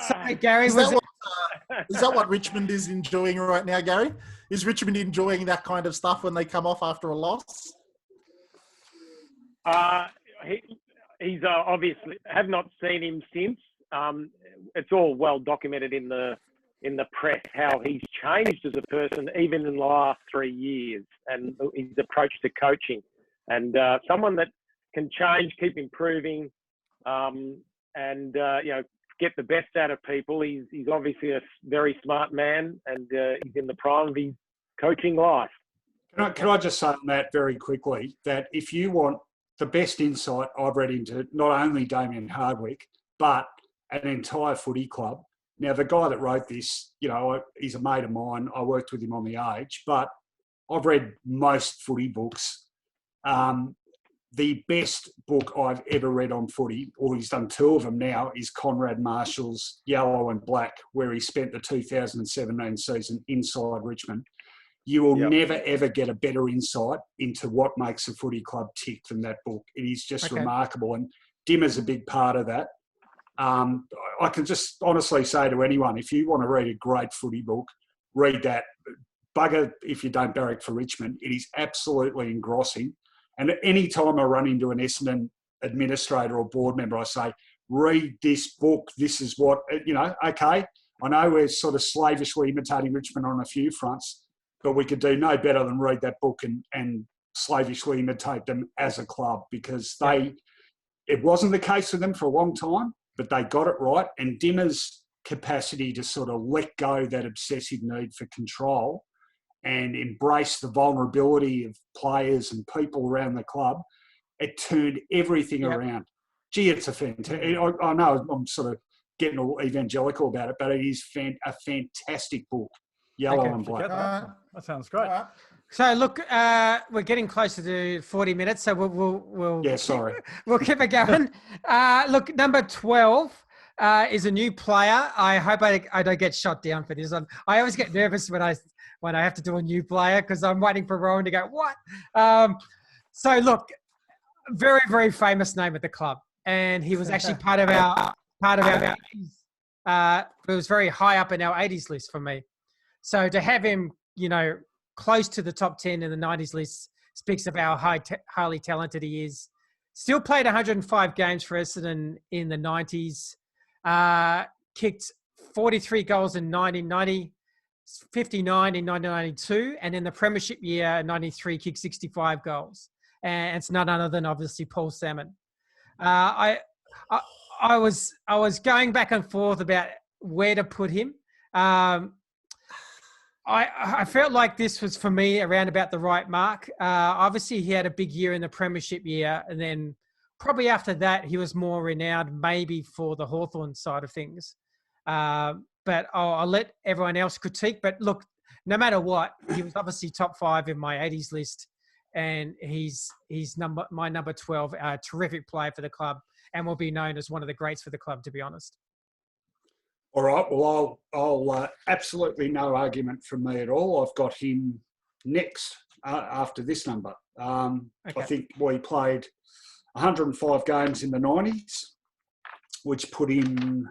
Sorry, Gary. Is that what Richmond is enjoying right now, Gary? Is Richmond enjoying that kind of stuff when they come off after a loss? He's obviously have not seen him since. It's all well documented in the press how he's changed as a person, even in the last 3 years, and his approach to coaching. And someone that can change, keep improving, and get the best out of people. He's obviously a very smart man, and he's in the prime of his coaching life. Can I just say on that very quickly that if you want the best insight I've read into not only Damian Hardwick, but an entire footy club. Now, the guy that wrote this, he's a mate of mine. I worked with him on The Age, but I've read most footy books. The best book I've ever read on footy, or he's done 2 of them now, is Conrad Marshall's Yellow and Black, where he spent the 2017 season inside Richmond. You will never, ever get a better insight into what makes a footy club tick than that book. It is just remarkable. And Dimmer's a big part of that. I can just honestly say to anyone, if you want to read a great footy book, read that. Bugger if you don't barrack for Richmond. It is absolutely engrossing. And at any time I run into an Essendon administrator or board member, I say, read this book. This is what, okay, I know we're sort of slavishly imitating Richmond on a few fronts, but we could do no better than read that book and slavishly imitate them as a club, because it wasn't the case for them for a long time, but they got it right. And Dimmer's capacity to sort of let go that obsessive need for control and embrace the vulnerability of players and people around the club, it turned everything around. Gee, it's a fantastic. I know I'm sort of getting all evangelical about it, but it is a fantastic book, Yellow and Black. That sounds great. So look, we're getting closer to 40 minutes, so we'll we'll keep it going. Look, number 12 is a new player. I hope I don't get shot down for this. I always get nervous when I have to do a new player because I'm waiting for Rohan to go, what? So look, very, very famous name at the club, and he was actually part of our 80s. It was very high up in our 80s list for me. So to have him, close to the top 10 in the 90s list speaks of how highly talented he is. Still played 105 games for Essendon in the 90s. Kicked 43 goals in 1990, 59 in 1992, and in the premiership year, 93, kicked 65 goals. And it's none other than obviously Paul Salmon. I was going back and forth about where to put him. I felt like this was, for me, around about the right mark. Obviously, he had a big year in the premiership year, and then probably after that, he was more renowned maybe for the Hawthorn side of things. But I'll let everyone else critique. But look, no matter what, he was obviously top 5 in my 80s list, and he's my number 12, a terrific player for the club, and will be known as one of the greats for the club, to be honest. All right. Well, I'll absolutely no argument from me at all. I've got him next after this number. I think we played 105 games in the 90s, which put him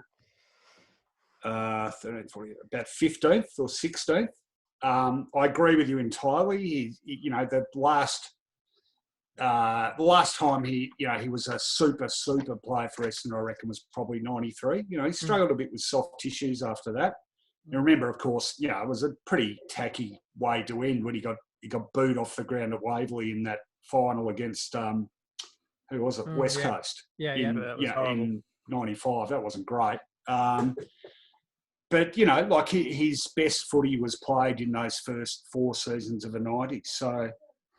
13, 14, about 15th or 16th. I agree with you entirely. The last time he was a super player for Essendon, I reckon, was probably 93. He struggled a bit with soft tissues after that. You remember, of course, it was a pretty tacky way to end when he got booed off the ground at Waverley in that final against who was it? West Coast. In 95. That wasn't great. But his best footy was played in those first 4 seasons of the 90s. So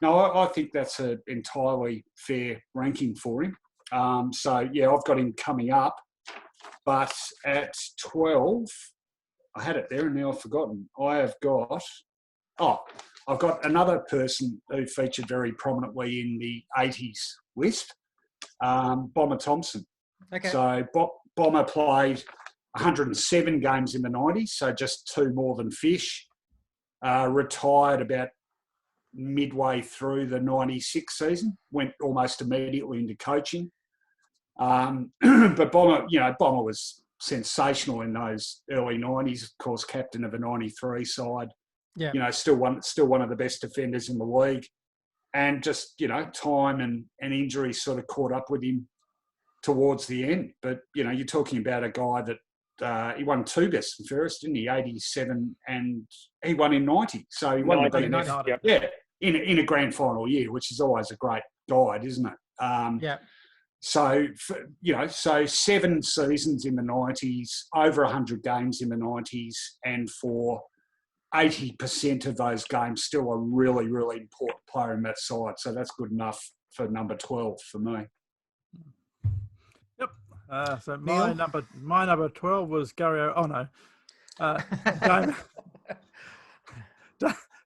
no, I think that's an entirely fair ranking for him. I've got him coming up, but at 12. I had it there and now I've forgotten. I've got another person who featured very prominently in the 80s list, Bomber Thompson. Okay. So Bomber played 107 games in the 90s, so just 2 more than Fish. Retired about midway through the 96 season, went almost immediately into coaching. But Bomber was sensational in those early 90s, of course, captain of a 93 side. Yeah. Still one of the best defenders in the league. And just, time and injury sort of caught up with him towards the end. But, you're talking about a guy that he won 2 best and fairest, didn't he? 87 and he won in 90. So he won 90, the BNF. Yeah, in a grand final year, which is always a great guide, isn't it? So 7 seasons in the 90s, over 100 games in the 90s, and for 80% of those games, still a really, really important player in that side. So that's good enough for number 12 for me. Yep. So my number 12 was Gary.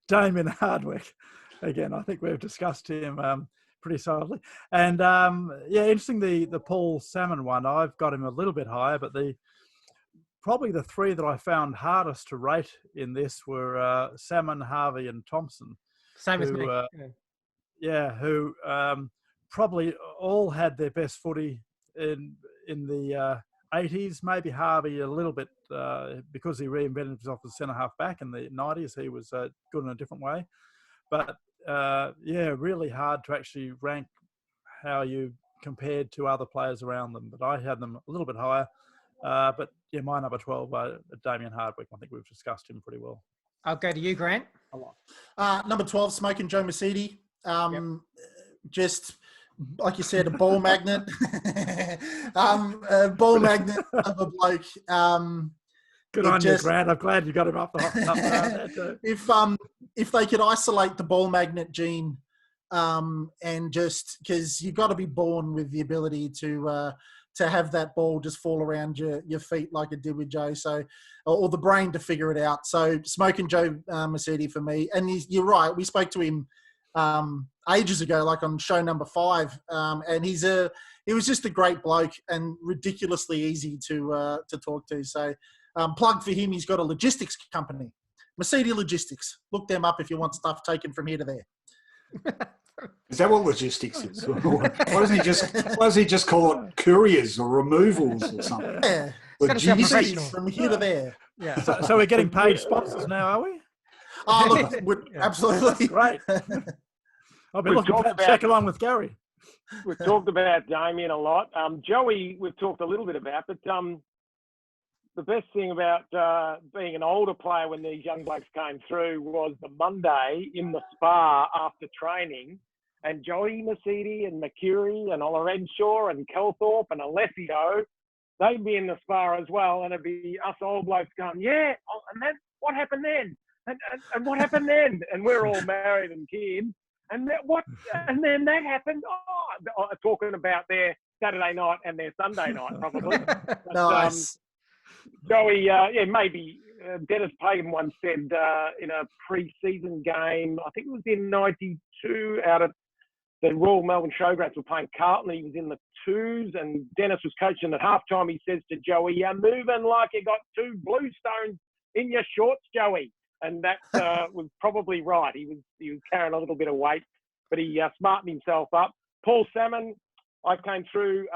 Damian Hardwick. Again, I think we've discussed him pretty solidly. And interesting, the Paul Salmon one. I've got him a little bit higher, but probably the 3 that I found hardest to rate in this were Salmon, Harvey, and Thompson. Same as me. Who probably all had their best footy in the 80s. Maybe Harvey a little bit because he reinvented himself as centre half back in the 90s. He was good in a different way. But really hard to actually rank how you compared to other players around them. But I had them a little bit higher. My number 12, Damian Hardwick. I think we've discussed him pretty well. I'll go to you, Grant. A lot. Number 12, Smoking Joe Musashi. Just like you said, a ball magnet. A ball magnet of a bloke. Good on you, Grant. I'm glad you got him up there too. If they could isolate the ball magnet gene, and just because you've got to be born with the ability to have that ball just fall around your feet like it did with Joe, or the brain to figure it out. So Smoking Joe Musashi for me, and you're right. We spoke to him ages ago, like on show number 5, and he was just a great bloke and ridiculously easy to talk to. So. Plug for him, he's got a logistics company, Musashi Logistics. Look them up if you want stuff taken from here to there. Is that what logistics is? Why does he just call it couriers or removals or something? Yeah, logistics from here to there. Yeah. So we're getting paid sponsors now, are we? Oh, look, absolutely. Great. I'll be looking to check along with Gary. We've talked about Damian a lot. Joey, we've talked a little bit about, but the best thing about being an older player when these young blokes came through was the Monday in the spa after training, and Joey Musashi and McCurry and Ola Renshaw and Kelthorpe and Alessio, they'd be in the spa as well, and it'd be us old blokes going, and then what happened then? And what happened then? And we're all married and kids. And then that happened. Talking about their Saturday night and their Sunday night, probably. But, nice. Joey, maybe Dennis Pagan once said in a pre-season game, I think it was in 92, out at the Royal Melbourne Showgrounds were playing Carlton. He was in the 2s, and Dennis was coaching at halftime. He says to Joey, "You're moving like you got 2 blue stones in your shorts, Joey." And that was probably right. He was carrying a little bit of weight, but he smartened himself up. Paul Salmon, I came through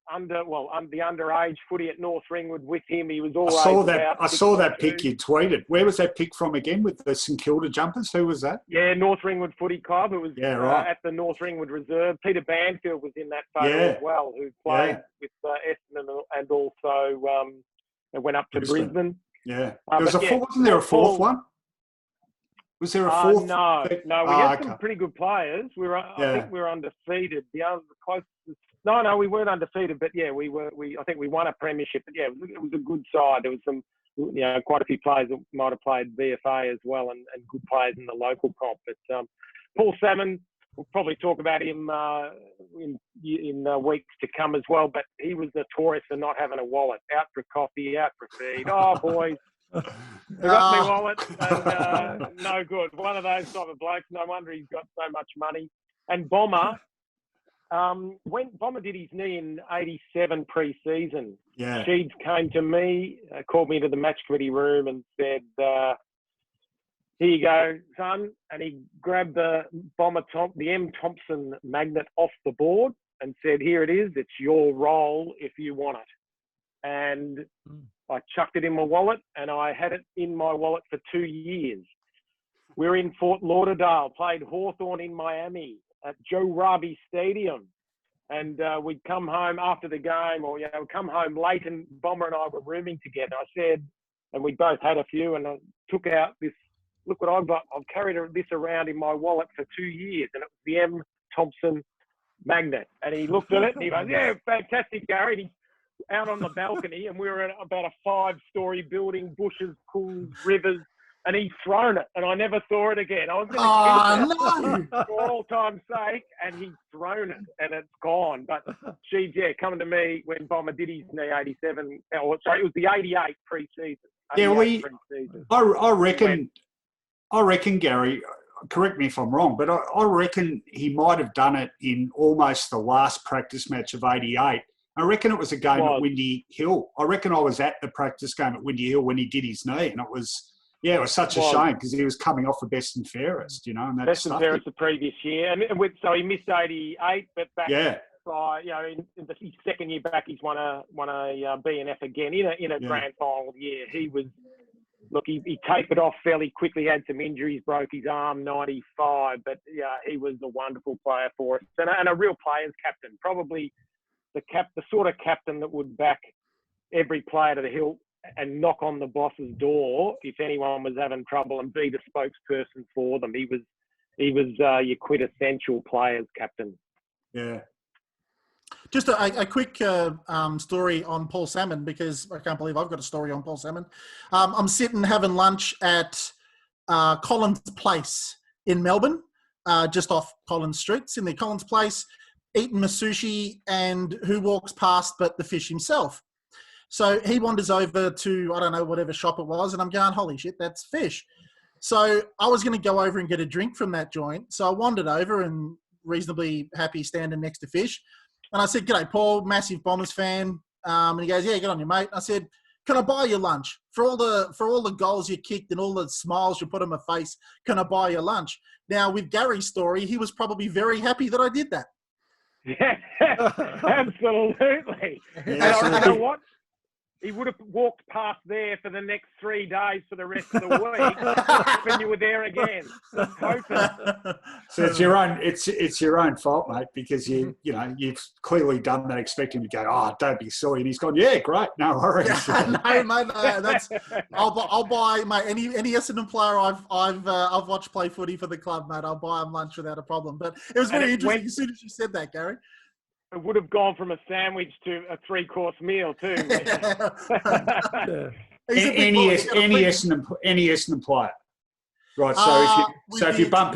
the underage footy at North Ringwood with him. He was always I saw that pic you tweeted. Where was that pic from again with the St Kilda jumpers? Who was that? Yeah, North Ringwood Footy Club. It was right. at the North Ringwood Reserve. Peter Banfield was in that photo as well, who played with Essendon and also went up to Brisbane. Yeah. Wasn't there a fourth one? Was there a fourth? No. We had some pretty good players. I think we were undefeated. The closest. No, we weren't undefeated, but yeah, I think we won a premiership. But yeah, it was a good side. There was some, quite a few players that might have played VFA as well, and good players in the local comp. But Paul Salmon, we'll probably talk about him in weeks to come as well. But he was notorious for not having a wallet. Out for coffee, out for feed. Oh, boys. They got me wallet, and no good. One of those type of blokes. No wonder he's got so much money. And Bomber, when Bomber did his knee in '87 pre-season, Sheeds came to me, called me into the match committee room, and said, "Here you go, son." And he grabbed the M Thompson magnet off the board and said, "Here it is. It's your role if you want it." And I chucked it in my wallet, and I had it in my wallet for 2 years. We're in Fort Lauderdale, played Hawthorn in Miami at Joe Rabi Stadium. And we'd come home after the game, or, come home late, and Bomber and I were rooming together. I said, and we both had a few, and I took out this, look what I've got. I've carried this around in my wallet for 2 years, and it was the M Thompson magnet. And he looked at it, and he goes, "Yeah, fantastic, Gary." And he, out on the balcony, and we were at about a 5-story building, bushes, pools, rivers, and he'd thrown it, and I never saw it again. I was going to keep it for all time's sake, and he'd thrown it, and it's gone. But she's coming to me when Bomber did his knee '87. Oh, sorry, it was the '88 pre-season. I reckon, Gary, correct me if I'm wrong, but I reckon he might have done it in almost the last practice match of '88. I reckon it was a game at Windy Hill. I reckon I was at the practice game at Windy Hill when he did his knee, and it was such a shame because he was coming off the best and fairest, and that best and fairest the previous year, and so he missed '88, but back in his second year back, he's won a BNF again in a grand final year. He was. Look, he tapered off fairly quickly, had some injuries, broke his arm, 95, but he was a wonderful player for us and a real players captain, probably the sort of captain that would back every player to the hilt and knock on the boss's door if anyone was having trouble and be the spokesperson for them. He was your quintessential players captain. Yeah. Just a quick story on Paul Salmon, because I can't believe I've got a story on Paul Salmon. I'm sitting having lunch at Collins Place in Melbourne, just off Collins Street, in the Collins Place, eating my sushi, and who walks past but the fish himself. So he wanders over to, I don't know, whatever shop it was, and I'm going, holy shit, that's fish. So I was going to go over and get a drink from that joint. So I wandered over and reasonably happy standing next to fish. And I said, "G'day, Paul, massive Bombers fan." And he goes, "Yeah, good on you, mate." I said, "Can I buy you lunch? For all the goals you kicked and all the smiles you put on my face, can I buy you lunch?" Now, with Gary's story, he was probably very happy that I did that. Yeah, absolutely. Yeah, and you know what? He would have walked past there for the next 3 days for the rest of the week when you were there again. So it's your own fault, mate, because you've clearly done that expecting him to go, "Oh, don't be silly," and he's gone, "Yeah, great, no worries." No, mate, I'll buy, mate, any Essendon player I've watched play footy for the club, mate. I'll buy him lunch without a problem. But it was very interesting as soon as you said that, Gary. It would have gone from a sandwich to a 3-course meal too. Any Essendon player, right? So if you bump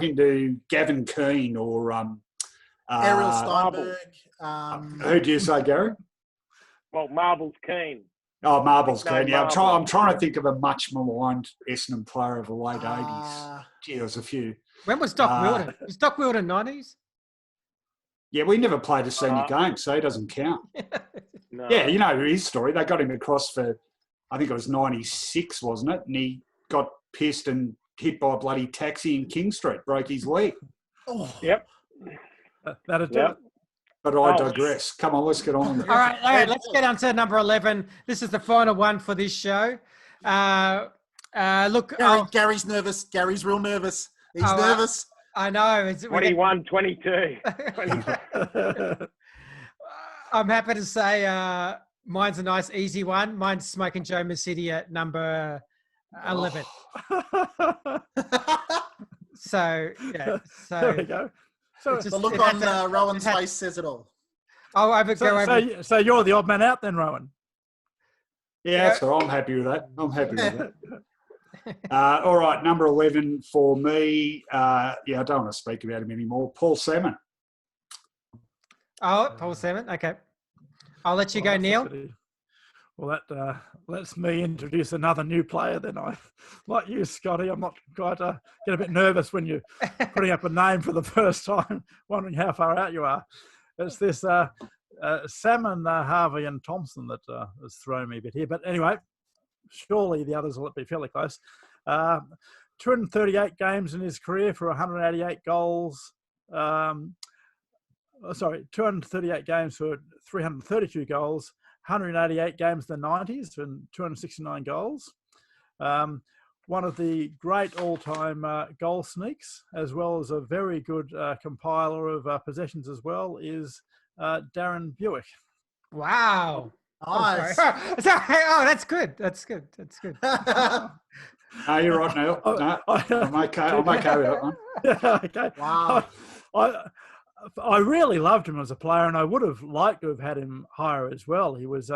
into Gavin Keane or Ariel Steinberg, who do you say, Gary? Well, Marbles Keane. Oh, Marbles Keane. Yeah, I'm trying to think of a much maligned Essendon player of the late '80s. Gee, there was a few. When was Doc Wilden? Was Doc Wilden '90s? Yeah, we never played a senior game, so he doesn't count. No. Yeah, you know his story. They got him across for, I think it was '96, wasn't it? And he got pissed and hit by a bloody taxi in King Street, broke his leg. Oh. Yep. That'll do it. But I digress. Come on, let's get on. All right, let's get on to number 11. This is the final one for this show. Look, Gary's nervous. Gary's real nervous. He's nervous. I know. 21, 22. I'm happy to say mine's a nice, easy one. Mine's Smoking Joe City at number 11. So, yeah. So there we go. So the look on Rowan's face says it all. So you're the odd man out then, Rohan? Yeah, so I'm happy with that. All right, number 11 for me. I don't want to speak about him anymore. Paul Salmon. Oh, Paul Salmon. Okay. I'll let you go, Neil. Well, that lets me introduce another new player then. Like you, Scotty, I'm not quite get a bit nervous when you're putting up a name for the first time, wondering how far out you are. It's this Salmon, Harvey and Thompson that has thrown me a bit here. But anyway, surely the others will be fairly close. 238 games in his career for 188 goals. 238 games for 332 goals. 188 games in the 90s and 269 goals. One of the great all-time goal sneaks, as well as a very good compiler of possessions as well, is Darren Jewish. Wow. Nice. Oh, sorry. Oh, that's good. That's good. No, you're right, Neil. No, I'm okay with that one. Okay. Wow. I really loved him as a player, and I would have liked to have had him higher as well. He was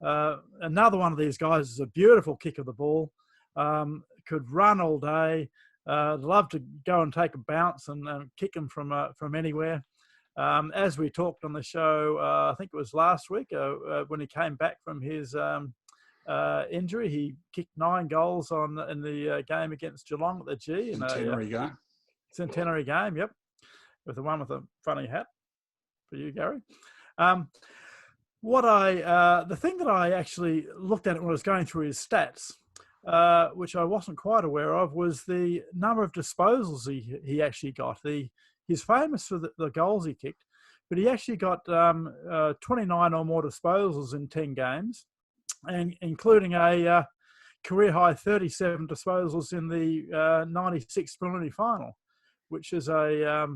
another one of these guys who's a beautiful kick of the ball, could run all day, loved to go and take a bounce and kick him from anywhere. As we talked on the show, I think it was last week, when he came back from his injury, he kicked 9 goals in the game against Geelong at the G. Centenary game, yep. With the one with the funny hat for you, Gary. The thing that I actually looked at when I was going through his stats, which I wasn't quite aware of, was the number of disposals he actually got. He's famous for the goals he kicked, but he actually got 29 or more disposals in 10 games, and including a career high 37 disposals in the 96 preliminary final, which is a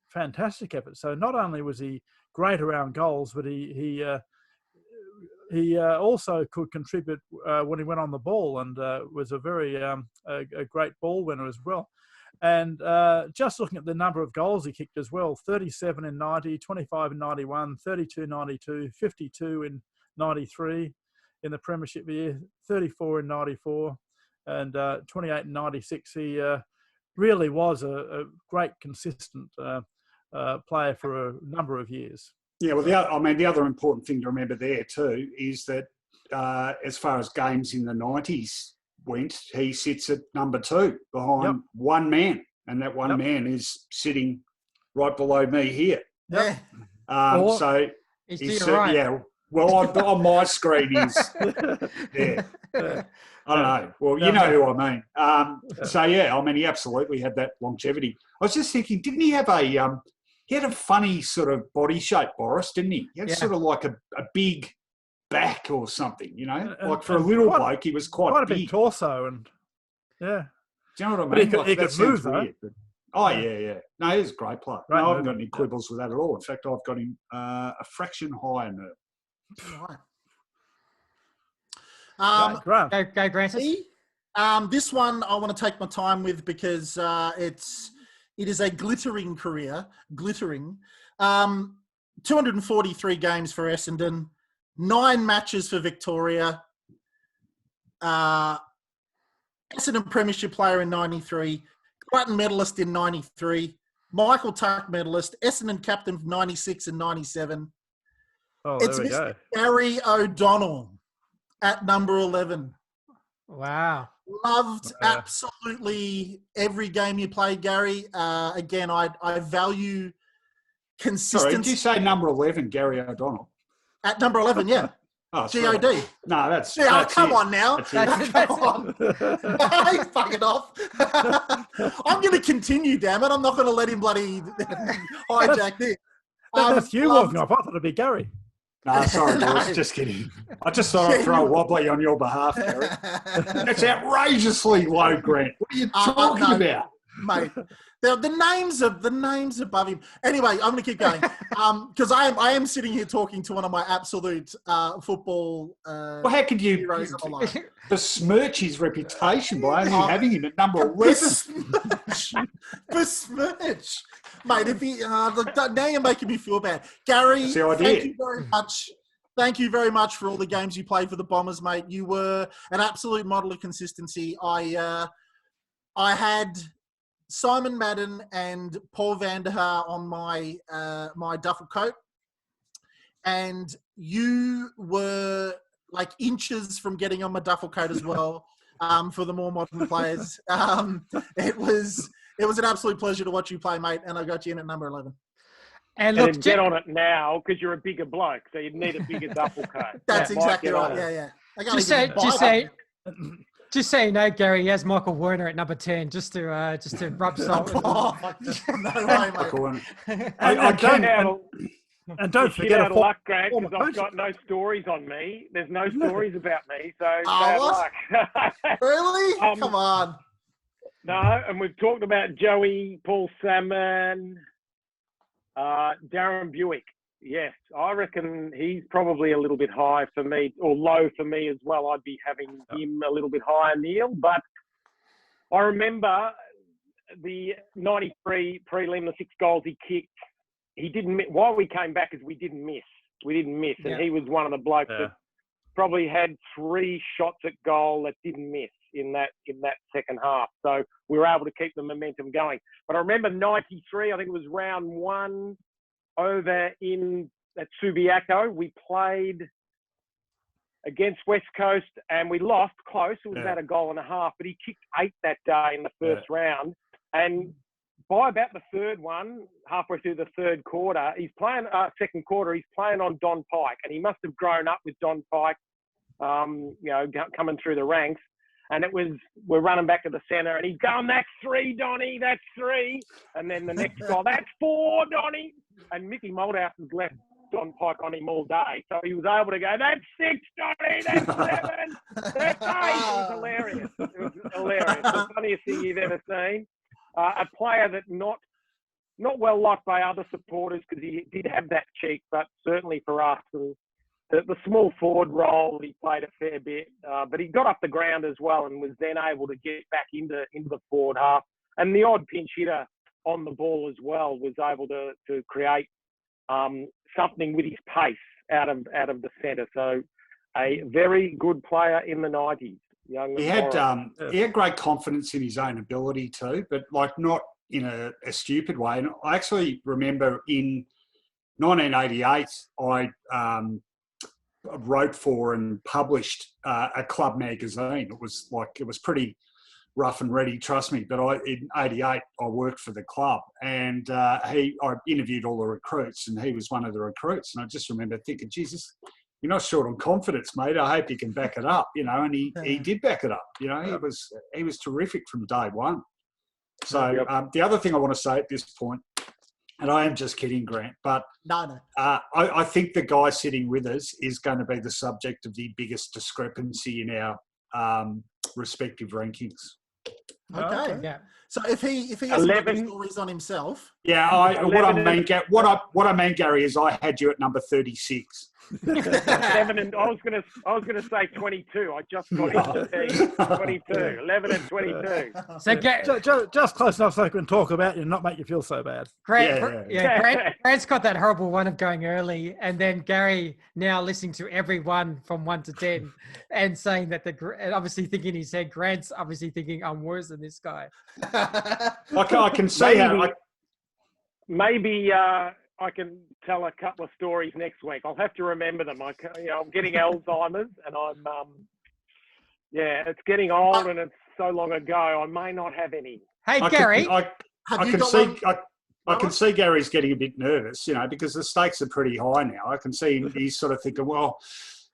fantastic effort. So not only was he great around goals, but he also could contribute when he went on the ball, and was a very a great ball winner as well. And just looking at the number of goals he kicked as well, 37 in 90, 25 in 91, 32 in 92, 52 in 93 in the premiership year, 34 in 94, and 28 in 96. He really was a great, consistent player for a number of years. Yeah, well, the other important thing to remember there too is that as far as games in the 90s went, he sits at number 2 behind one man, and that one man is sitting right below me here. Yeah. So he's right. Yeah. Well, on my screen he's there. I don't know. Well, you know who I mean. So yeah, I mean, he absolutely had that longevity. I was just thinking, didn't he have he had a funny sort of body shape, Boris, didn't he? He had sort of like a big back or something, you know? Like for a little bloke, he was quite a big torso, and do you know what I mean? But he could move, though. Weird, but, yeah. No, he's a great player. No, I haven't got any quibbles with that at all. In fact, I've got him a fraction higher now. Right. Go, Grantis. This one I want to take my time with because it is a glittering career. 243 games for Essendon, 9 matches for Victoria, Essendon Premiership player in 93, Crichton medalist in 93, Michael Tuck medalist, Essendon captain for 96 and 97. Oh, it's Mr. Gary O'Donnell at number 11. Wow. Loved absolutely every game you played, Gary. Again, I value consistency. Sorry, did you say number 11, Gary O'Donnell? At number 11, yeah. Oh, G-O-D. No, that's... Yeah, that's come it. on now. Come on. He's fucking off. I'm going to continue, damn it. I'm not going to let him bloody hijack this. That's you walking off. I thought it'd be Gary. No, sorry, boys. Just kidding. I just thought I'd throw a wobbly on your behalf, Gary. That's outrageously low, Grant. What are you talking about? Mate, the names above him. Anyway, I'm going to keep going because I am sitting here talking to one of my absolute football. Well, how could you besmirch his reputation by only having him at number 11? Besmirch, mate. If he now you're making me feel bad, Gary. That's the idea. Thank you very much. Thank you very much for all the games you played for the Bombers, mate. You were an absolute model of consistency. I had Simon Madden and Paul Vanderhaar on my my duffel coat, and you were like inches from getting on my duffel coat as well. For the more modern players, it was an absolute pleasure to watch you play, mate. And I got you in at number 11. And look, get on it now because you're a bigger bloke, so you'd need a bigger duffel coat. That's exactly right. Yeah. Just so you know, Gary, he has Michael Werner at number 10, just to rub salt. No way, mate. And don't forget out of luck, Grant, because I've got no stories on me. There's no stories about me, so bad luck. Really? Come on. No, and we've talked about Joey, Paul Salmon, Darren Jewish. Yes, I reckon he's probably a little bit high for me, or low for me as well. I'd be having him a little bit higher, Neil. But I remember the 93 prelim, the 6 goals he kicked. He didn't miss. Why we came back is we didn't miss. And he was one of the blokes that probably had 3 shots at goal that didn't miss in that second half. So we were able to keep the momentum going. But I remember 93, I think it was round 1 over at Subiaco. We played against West Coast and we lost close. It was about a goal and a half, but he kicked 8 that day in the first round. And by about the third one, halfway through the third quarter, second quarter, he's playing on Don Pike, and he must have grown up with Don Pike, coming through the ranks. And we're running back to the centre, and he's going, "That's 3, Donny, that's 3." And then the next goal, "That's 4, Donny." And Mickey Moldhouse has left Don Pike on him all day. So he was able to go, "That's 6, Donny, that's 7, that's 8. It was hilarious. The funniest thing you've ever seen. A player that not well liked by other supporters because he did have that cheek, but certainly for us, and the small forward role, he played a fair bit. But he got up the ground as well and was then able to get back into the forward half. And the odd pinch hitter on the ball as well was able to create something with his pace out of the centre. So a very good player in the 90s. He had great confidence in his own ability too, but like not in a stupid way. And I actually remember in 1988, I wrote for and published a club magazine. It was pretty rough and ready, trust me. But in '88, I worked for the club, and I interviewed all the recruits, and he was one of the recruits. And I just remember thinking, Jesus, you're not short on confidence, mate. I hope you can back it up, and he did back it up. He was terrific from day one. So the other thing I want to say at this point, and I am just kidding, Grant, but no. I think the guy sitting with us is going to be the subject of the biggest discrepancy in our respective rankings. Okay. Yeah. So if he has 11 stories on himself. Yeah. What I mean, Gary, is I had you at number 36. 7 and I was gonna say 22. I just got into 22. 11 and 22. So just close enough so I can talk about you and not make you feel so bad. Grant's got that horrible one of going early, and then Gary now listening to every one from 1 to 10 and saying that and obviously thinking in his head, Grant's obviously thinking I'm worse than this guy. I can say maybe I can tell a couple of stories next week. I'll have to remember them. I'm getting Alzheimer's, and it's getting old, and it's so long ago. I may not have any. Hey, Gary, I can see Gary's getting a bit nervous, because the stakes are pretty high now. I can see he's sort of thinking, well,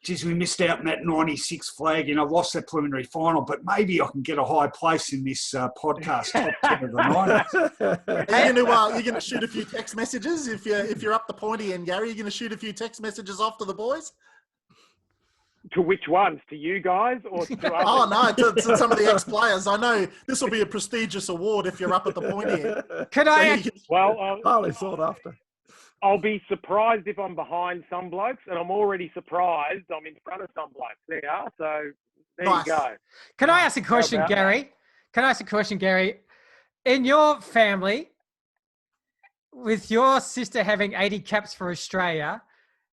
geez, we missed out on that 96 flag and I lost that preliminary final, but maybe I can get a high place in this podcast top 10 of the 90s. You're gonna shoot a few text messages if you're up the pointy end, Gary. You're gonna shoot a few text messages off to the boys. To which ones? To you guys or to others? Oh no, to some of the ex-players. I know this will be a prestigious award if you're up at the pointy end. Highly sought after. I'll be surprised if I'm behind some blokes, and I'm already surprised I'm in front of some blokes. There you are. So there Nice. you go. Can I ask a question, Gary? In your family, with your sister having 80 caps for Australia,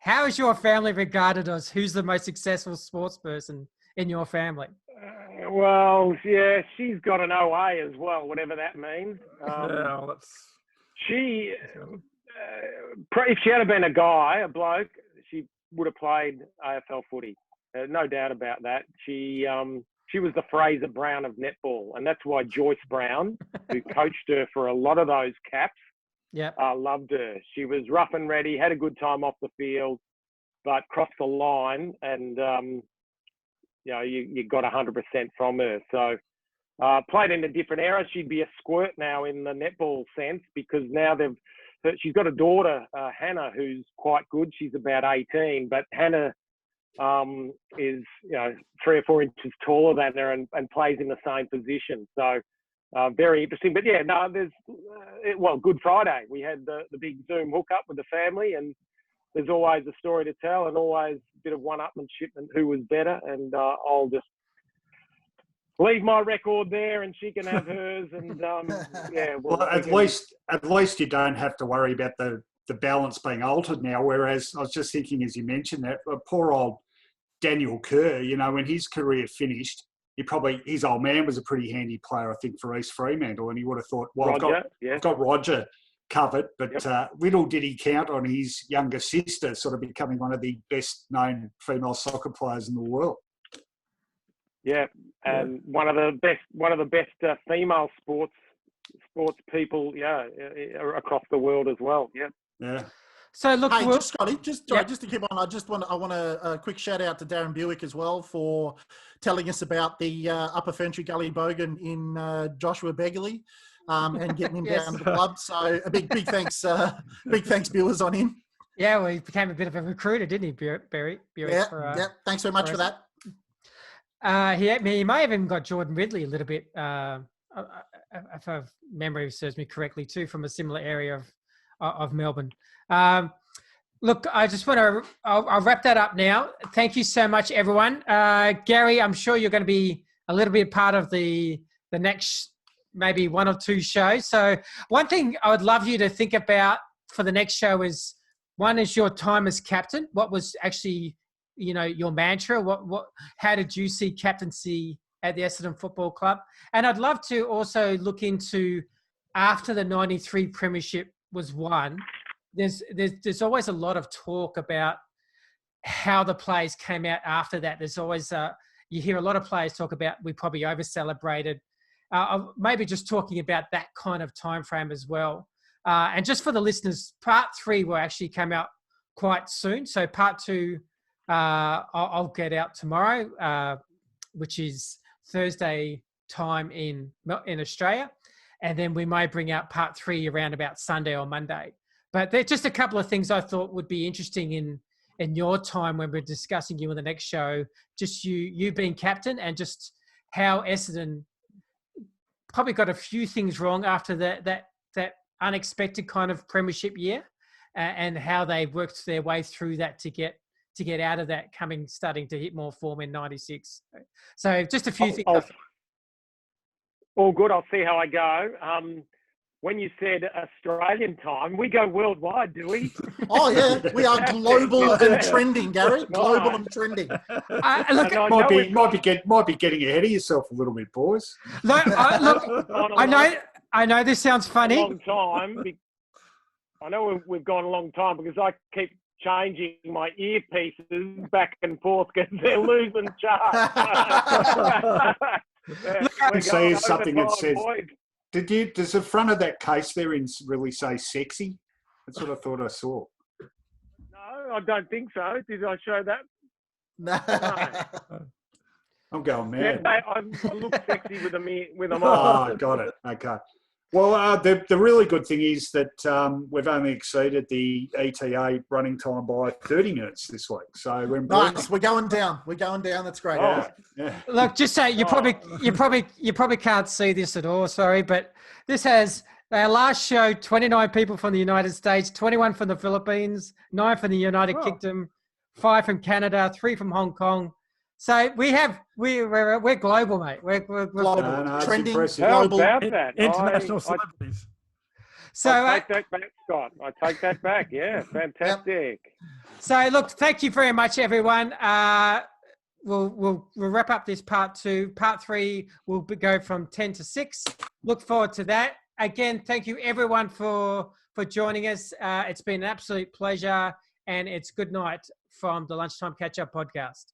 how is your family regarded as who's the most successful sports person in your family? Well, yeah, she's got an OA as well, whatever that means. She, if she had been a guy, a bloke, she would have played AFL footy. No doubt about that. She was the Fraser Brown of netball, and that's why Joyce Brown, who coached her for a lot of those caps, loved her. She was rough and ready, had a good time off the field, but crossed the line, and you got 100% from her. So played in a different era. She'd be a squirt now in the netball sense, because now she's got a daughter, Hannah, who's quite good. She's about 18, but Hannah is 3 or 4 inches taller than her and plays in the same position. So very interesting. But yeah, no, there's Good Friday. We had the big Zoom hookup with the family, and there's always a story to tell and always a bit of one-upmanship and who was better. And I'll just leave my record there, and she can have hers. And well, at least you don't have to worry about the balance being altered now. Whereas I was just thinking, as you mentioned that, poor old Daniel Kerr, when his career finished, his old man was a pretty handy player, I think, for East Fremantle, and he would have thought, well, I've got Roger covered, but little did he count on his younger sister sort of becoming one of the best known female soccer players in the world. Yeah, and one of the best female sports people, across the world as well. Yeah. So look, hey, Scotty, just to keep on, I want a quick shout out to Darren Buick as well for telling us about the Upper Ferntree Gully Bogan in Joshua Begley, and getting him down to the club. So a big thanks, Buick, on him. Yeah, well, he became a bit of a recruiter, didn't he, Buick? Yeah. Thanks very much for that. He may have even got Jordan Ridley a little bit, if memory serves me correctly, too, from a similar area of Melbourne. Look, I just want to, I'll wrap that up now. Thank you so much, everyone. Gary, I'm sure you're going to be a little bit part of the next maybe 1 or 2 shows. So one thing I would love you to think about for the next show is, one is your time as captain. What was actually, your mantra? How did you see captaincy at the Essendon Football Club? And I'd love to also look into, after the 93 premiership was won, there's always a lot of talk about how the players came out after that. There's always you hear a lot of players talk about we probably over celebrated. Maybe just talking about that kind of time frame as well. And just for the listeners, part 3 will actually come out quite soon. So part 2 I'll get out tomorrow, which is Thursday time in Australia. And then we may bring out part 3 around about Sunday or Monday. But there's just a couple of things I thought would be interesting in your time when we're discussing you in the next show, just you being captain, and just how Essendon probably got a few things wrong after that unexpected kind of premiership year, and how they worked their way through that to get out of that, starting to hit more form in 96. So just a few things. All good. I'll see how I go. When you said Australian time, we go worldwide, do we? Oh, yeah. We are global and trending, Gary. Global and trending. Might be getting ahead of yourself a little bit, boys. I know this sounds funny. Long time. I know we've gone a long time because I keep changing my earpieces back and forth because they're losing charge. I can say something that says, does the front of that case there really say sexy? That's what I thought I saw. No, I don't think so. Did I show that? I'm going Yeah, mad. mate, I look sexy with them Oh, on. got it. Okay. Well, the really good thing is that we've only exceeded the ETA running time by 30 minutes this week. So we're Nice. We're going down. That's great. Yeah. Look, just say you probably can't see this at all. Sorry, but this has our last show 29 people from the United States, 21 from the Philippines, 9 from the United Kingdom, 5 from Canada, 3 from Hong Kong. So we're global, mate. We're Global. No, it's Trending. impressive. How Global. about that? International celebrities. So I take that back, Scott. I take that back. Yeah, fantastic. So look, thank you very much, everyone. We'll wrap up this part 2. Part 3 will go from 10 to 6. Look forward to that. Again, thank you everyone for joining us. It's been an absolute pleasure, and it's good night from the Lunchtime Catch Up podcast.